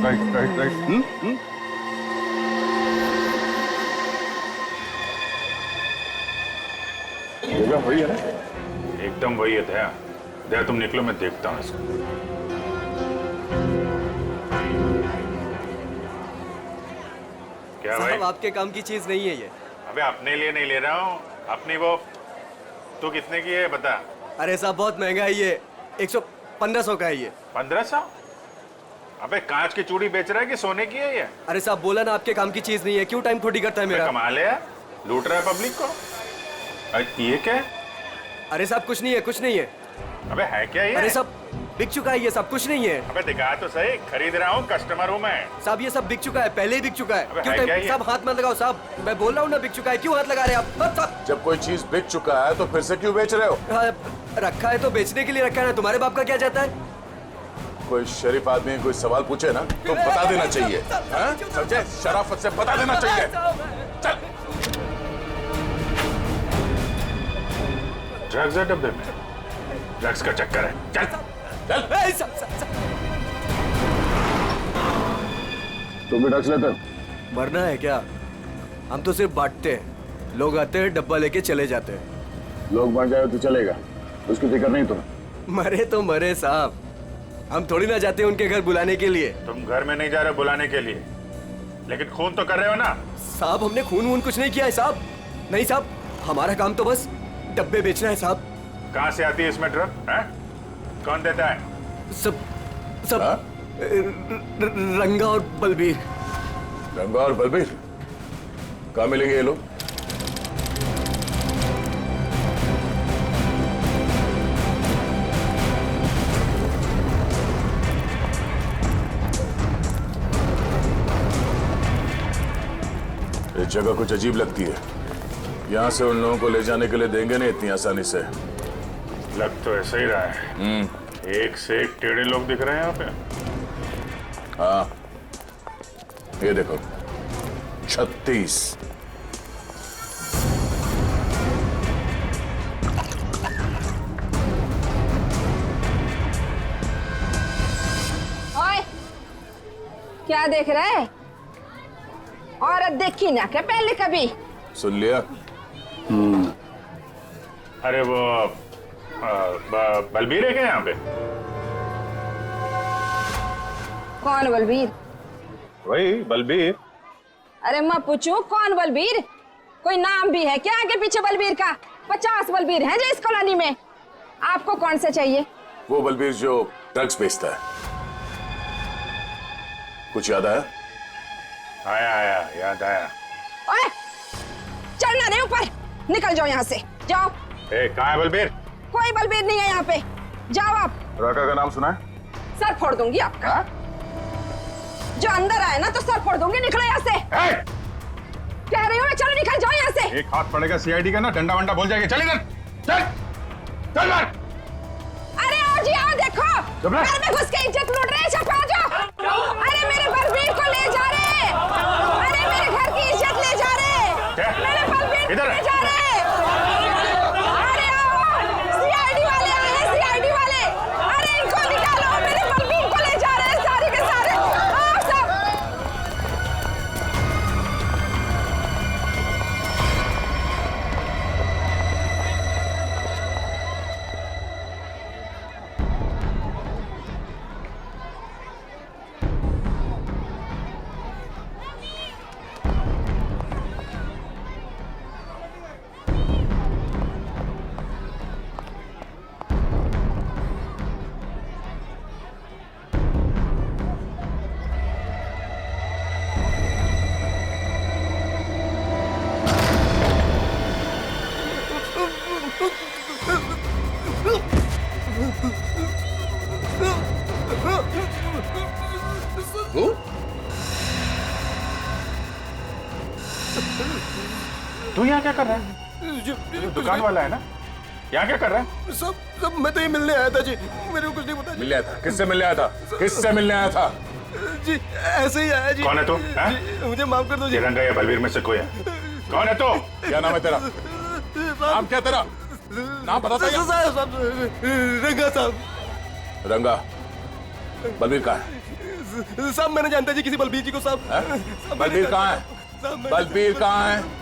Right right right. जगह वही है ना? एकदम वही है। दया तुम निकलो, मैं देखता हूँ इसको। क्या भाई? साहब आपके काम की चीज नहीं है ये। अबे अपने लिए नहीं ले रहा हूँ, अपनी वो। तू कितने की है बता? अरे साहब बहुत महंगा है ये, 100-1500 का है ये। 1500? अबे कांच की चूड़ी बेच रहा है कि सोने की है ये? अरे साहब बोला ना आपके काम की चीज नहीं है, क्यों टाइम खोटी करता है मेरा? कमाल है, लूट रहा है पब्लिक को। ये क्या है? अरे साहब कुछ नहीं है, कुछ नहीं है। अबे है क्या ये? अरे साहब बिक चुका है ये सब, कुछ नहीं है। अबे दिखा तो सही, खरीद रहा हूँ, कस्टमर हूँ मैं। साहब ये सब बिक चुका है, पहले ही बिक चुका है। क्यों है क्या टाइम साहब हाथ मत लगाओ साहब, मैं बोल रहा हूँ ना बिक चुका है, क्यों हाथ लगा रहे हैं आप? जब कोई चीज बिक चुका है तो फिर से क्यों बेच रहे हो? रखा है तो बेचने के लिए रखा है ना, तुम्हारे बाप का क्या जाता है? कोई शरीफ आदमी कोई सवाल पूछे ना तो बता देना चाहिए, समझे? शराफत से बता देना चाहिए। चल। ड्रग्स है डब्बे में, ड्रग्स का चक्कर है। चल चल। तुम भी ड्रग्स लेते? मरना है क्या? हम तो सिर्फ बांटते हैं, लोग आते हैं डब्बा लेके चले जाते हैं। लोग बन जाए तो चलेगा, उसकी फिक्र नहीं तुम्हें? मरे तो मरे साहब, हम थोड़ी ना जाते हैं उनके घर बुलाने के लिए। तुम घर में नहीं जा रहे बुलाने के लिए, लेकिन खून तो कर रहे हो ना? साहब हमने खून वून कुछ नहीं किया है साहब। नहीं साहब, हमारा काम तो बस डब्बे बेचना है साहब। कहाँ से आती है इसमें ड्रग? कौन देता है? सब रंगा और बलबीर। रंगा और बलबीर कहाँ मिलेंगे ये लोग? ये जगह कुछ अजीब लगती है, यहाँ से उन लोगों को ले जाने के लिए देंगे नहीं इतनी आसानी से। लग तो ऐसा ही रहा है, एक से एक टेढ़े लोग दिख रहे हैं यहाँ पे। हाँ ये देखो 36। ओए, क्या देख रहे हैं? औरत देखी ना क्या पहले कभी? सुन लिया? अरे वो बलबीर है क्या यहाँ पे? कौन बलबीर? वही बलबीर। अरे मैं पूछूं कौन बलबीर? कोई नाम भी है क्या आगे पीछे बलबीर का? 50 बलबीर हैं जो इस कॉलोनी में। आपको कौन सा चाहिए? वो बलबीर जो ड्रग्स बेचता है। कुछ याद आया? आया याद आया। ओए, चढ़ना नहीं ऊपर, निकल जाओ यहाँ से, जाओ। कहाँ है बलबीर? कोई बलबीर नहीं है यहाँ पे, जाओ आप। राका का नाम सुना है? सर फोड़ दूंगी आपका। जो अंदर आए ना तो सर फोड़ दूंगी, निकलो यहाँ से। कह रही हूँ चलो निकल जाओ यहाँ से। एक हाथ पड़ेगा सीआईडी का ना, डंडा वंडा बोल जाएगा। चल इधर, चल चल मार। अरे आओ जी आओ, देखो घर में घुस के इज्जत लूट रहे हैं, छपा जाओ। अरे मेरे बलबीर को ले जा रहे, अरे मेरे घर की इज्जत ले जा रहे, मेरे बलबीर को ले जा रहे। अरे आओ, सीआईडी वाले आए हैं, सीआईडी वाले। अरे इनको निकालो, मेरे बलबीर को ले जा रहे हैं सारे के सारे। आओ सब। तू यहाँ क्या कर रहा है? दुकान वाला है ना, यहाँ क्या कर रहा है? सब मैं तो ये मिलने आया था जी, मेरे को कुछ नहीं पता। मिलने आया था? किससे मिलने आया था? किससे मिलने आया था? जी ऐसे ही आया जी। कौन है तू? मुझे माफ कर दो जी। रंगा या बलबीर में से कोई है? कौन है तू? क्या नाम है तेरा? नाम क्या तेरा? नाम बता दे। रंगा साहब। रंगा, बलबीर कहाँ है? साहब मैंने जानता जी किसी बलबीर जी को साहब। बलबीर कहाँ है? बलबीर कहाँ है?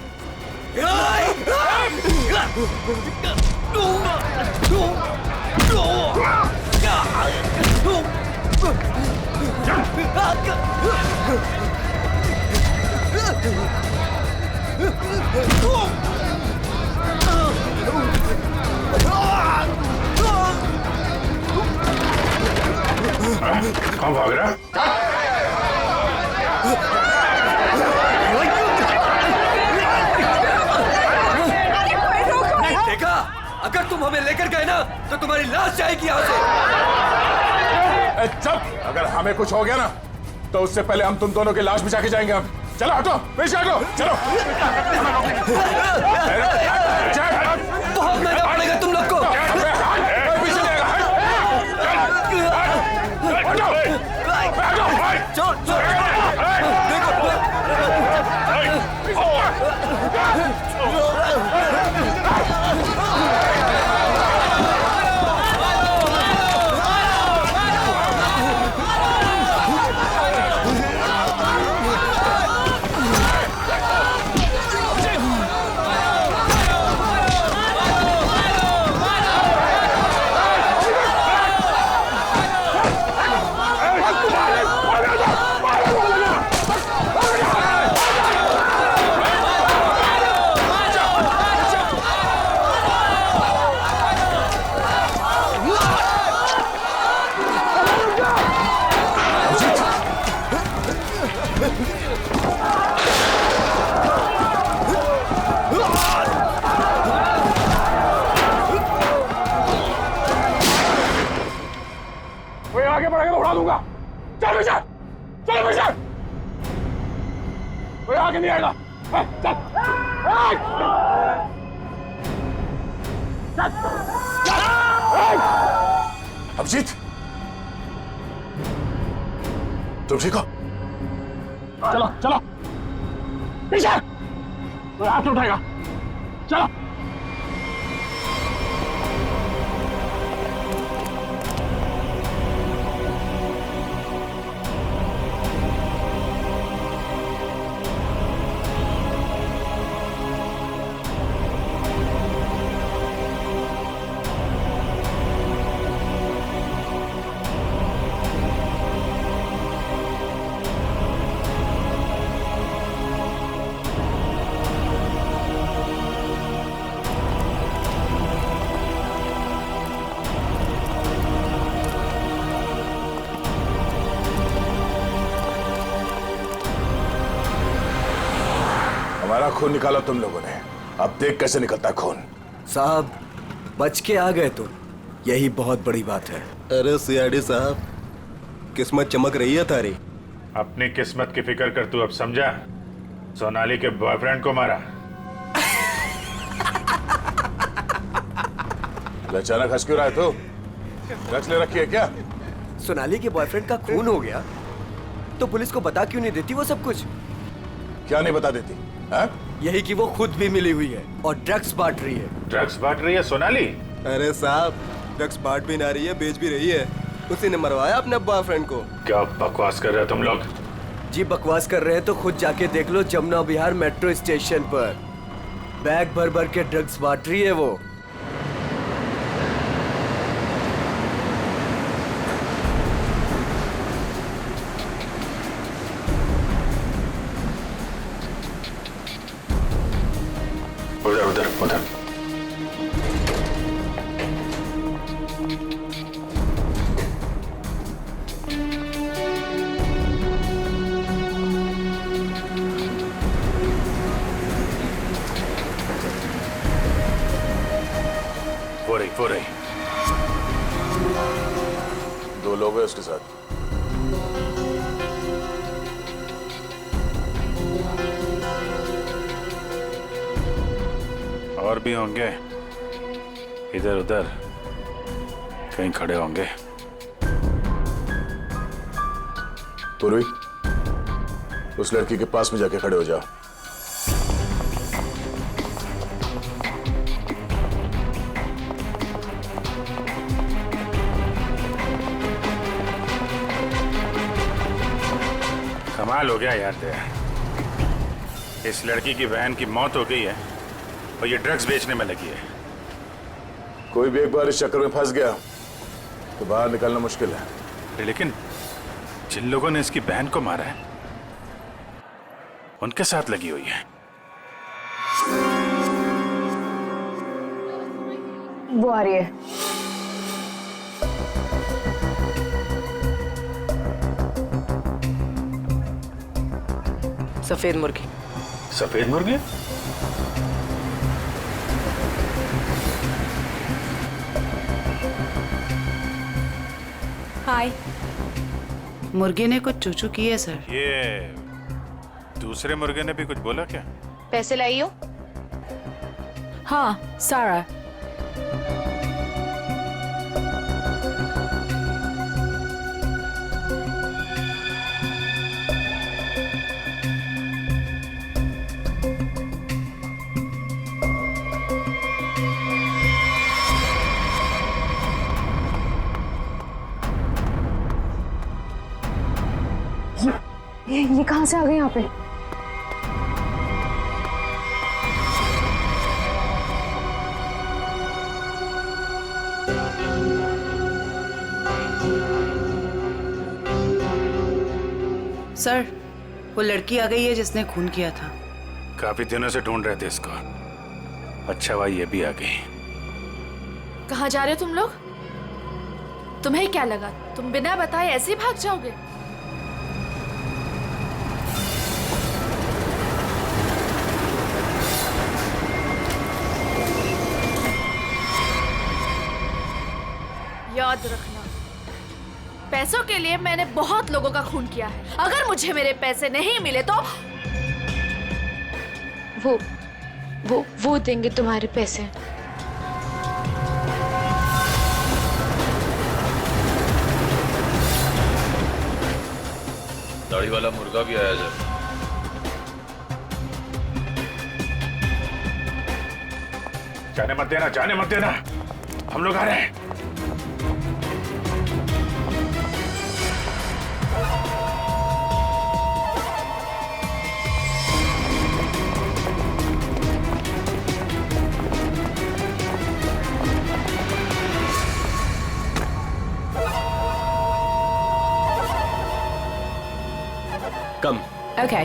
कौन भाग रहा है? हमें लेकर गए ना तो तुम्हारी लाश जाएगी यहाँ से। चुप! अगर हमें कुछ हो गया ना तो उससे पहले हम तुम दोनों की लाश बिछा के जाएंगे। हम चलो, हटो, पीछे हटो, चलो। बहुत महंगा पड़ेगा तुम लोग को। आगे बढ़ेगा तो उड़ा दूंगा। चल पीछे, चल पीछे। कोई आगे नहीं आएगा। चल, अभिजीत, तुम ठीक हो? चलो चलो पीछे, कोई हाथ नहीं उठाएगा। चलो। हमारा खून निकाला तुम लोगों ने, अब देख कैसे निकलता है खून। साहब बच के आ गए तुम, यही बहुत बड़ी बात है। अरे सीआईडी साहब, किस्मत चमक रही है तारी। अपनी किस्मत की फिक्र कर, तू अब समझा? सोनाली के बॉयफ्रेंड को मारा। अचानक हंस क्यों रहा है तू? ड्रग्स ले रखी है क्या? सोनाली के बॉयफ्रेंड का खून हो गया तो पुलिस को बता क्यों नहीं देती वो सब कुछ? क्या नहीं बता देती? यही कि वो खुद भी मिली हुई है और ड्रग्स बांट रही है। ड्रग्स बांट रही है सोनाली? अरे साहब, ड्रग्स बांट भी ना रही है, बेच भी रही है। उसी ने मरवाया अपने बॉयफ्रेंड को। क्या बकवास कर रहे हो तुम लोग? जी बकवास कर रहे हैं तो खुद जाके देख लो, जमुना विहार मेट्रो स्टेशन पर बैग भर भर के ड्रग्स बांट रही है वो। उधर उधर उधर। वो रही। 2 लोग हैं उसके साथ। और भी होंगे, इधर उधर कहीं खड़े होंगे। पूर्वी, उस लड़की के पास में जाके खड़े हो जाओ। कमाल हो गया यार तेरा। इस लड़की की बहन की मौत हो गई है और ये ड्रग्स बेचने में लगी है। कोई भी एक बार इस चक्कर में फंस गया तो बाहर निकलना मुश्किल है। लेकिन जिन लोगों ने इसकी बहन को मारा है उनके साथ लगी हुई है। वो आ रही है। सफेद मुर्गी। सफेद मुर्गी? हाय। मुर्गे ने कुछ चूचू की है सर। ये दूसरे मुर्गे ने भी कुछ बोला क्या? पैसे लाई हो? हाँ, सारा। ये कहाँ से आ गए यहाँ पे? सर, वो लड़की आ गई है जिसने खून किया था। काफी दिनों से ढूंढ रहे थे इसको। अच्छा हुआ ये भी आ गई। कहाँ जा रहे हो तुम लोग? तुम्हें क्या लगा तुम बिना बताए ऐसे ही भाग जाओगे? याद रखना, पैसों के लिए मैंने बहुत लोगों का खून किया है। अगर मुझे मेरे पैसे नहीं मिले तो वो देंगे तुम्हारे पैसे। दाढ़ी वाला मुर्गा भी आया जब। जाने मत देना, जाने मत देना, हम लोग आ रहे हैं। कम। Okay.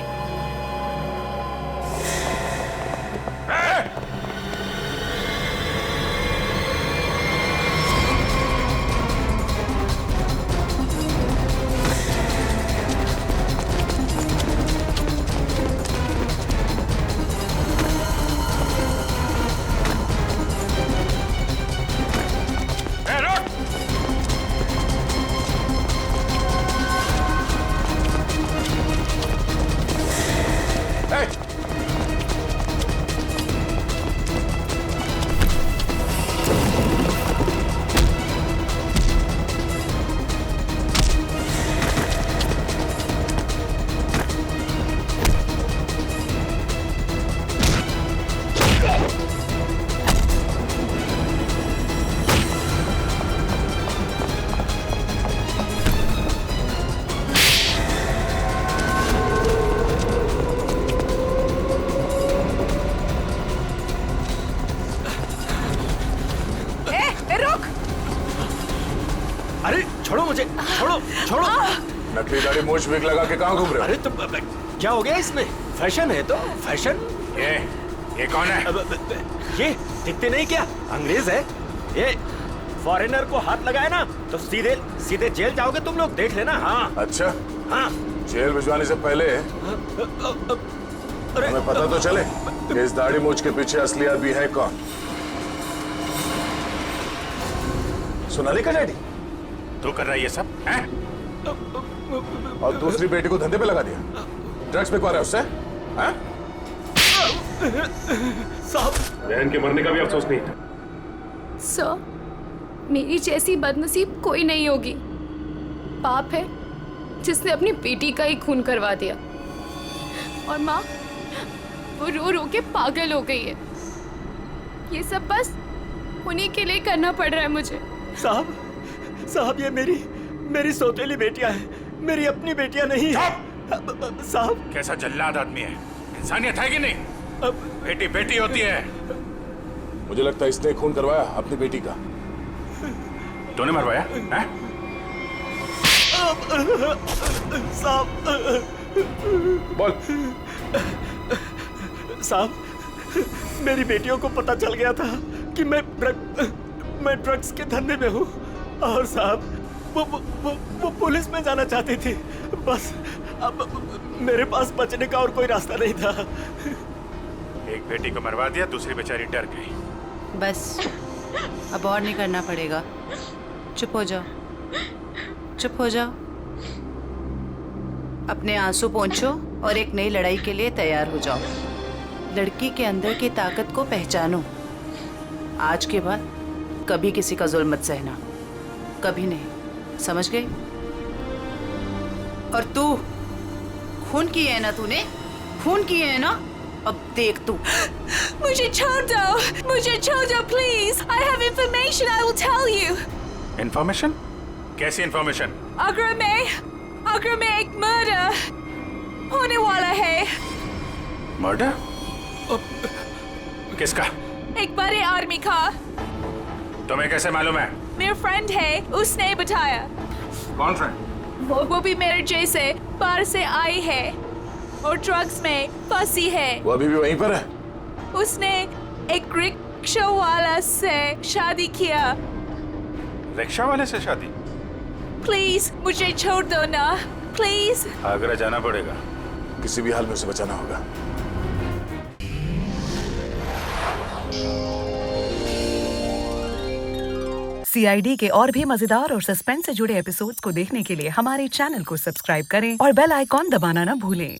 छोड़ो। नकली दाढ़ी मूछ विग लगा के कहाँ घूम रहे हो? अरे तो क्या हो गया इसमें? फैशन है तो फैशन। ये कौन है? ये दिखते नहीं क्या? अंग्रेज है ये। फॉरेनर को हाथ लगाए ना तो सीधे सीधे जेल जाओगे तुम लोग, देख लेना। हाँ अच्छा, हाँ। जेल भिजवाने से पहले हमें पता तो चले कि इस दाढ़ी मूछ के पीछे असली आदमी है कौन। सोनाली का डैडी तू कर रहा है ये सब हैं? और दूसरी बेटी को धंधे पे लगा दिया, ड्रग्स बिकवा रहा है उससे। हैं? साहब, बहन के मरने का भी अफसोस नहीं था। सर, मेरी जैसी बदनसीब कोई नहीं होगी। पाप है जिसने अपनी बेटी का ही खून करवा दिया, और माँ वो रो रो के पागल हो गई है। ये सब बस उन्हीं के लिए करना पड़ रहा है मुझे। साहब ये मेरी सौतेली बेटियां हैं, मेरी अपनी बेटियां नहीं है। साहब कैसा जल्लाद आदमी है, इंसानियत है कि नहीं? बेटी बेटी होती है। मुझे लगता है इसने खून करवाया अपनी बेटी का। तूने मरवाया हैं? साहब बोल। साहब मेरी बेटियों को पता चल गया था कि मैं ड्रग्स के धंधे में हूँ, और साहब वो पुलिस में जाना चाहती थी। बस अब मेरे पास बचने का और कोई रास्ता नहीं था। एक बेटी को मरवा दिया, दूसरी बेचारी डर गई। बस अब और नहीं करना पड़ेगा, चुप हो जाओ। चुप हो जाओ, अपने आंसू पोंछो और एक नई लड़ाई के लिए तैयार हो जाओ। लड़की के अंदर की ताकत को पहचानो। आज के बाद कभी किसी का जुल्म मत सहना, कभी नहीं, समझ गई? और तू खून की है ना, तूने खून की है ना, अब देख तू। मुझे छोड़ दो, मुझे छोड़ दो please. I have information, I will tell you. Information? कैसी इन्फॉर्मेशन? आगरा में एक मर्डर होने वाला है। मर्डर? किसका? एक बड़े आदमी का। तुम्हें कैसे मालूम है? मेरा फ्रेंड है, उसने बताया। कौन फ्रेंड? वो भी मेरे जैसे बाहर से आई है और ड्रग्स में फंसी है। वो अभी भी वहीं पर है? उसने एक रिक्शा वाला से शादी किया। रिक्शा वाले से शादी? प्लीज मुझे छोड़ दो ना, प्लीज। आगरा जाना पड़ेगा, किसी भी हाल में उसे बचाना होगा। CID के और भी मजेदार और सस्पेंस से जुड़े एपिसोड्स को देखने के लिए हमारे चैनल को सब्सक्राइब करें और बेल आइकॉन दबाना ना भूलें।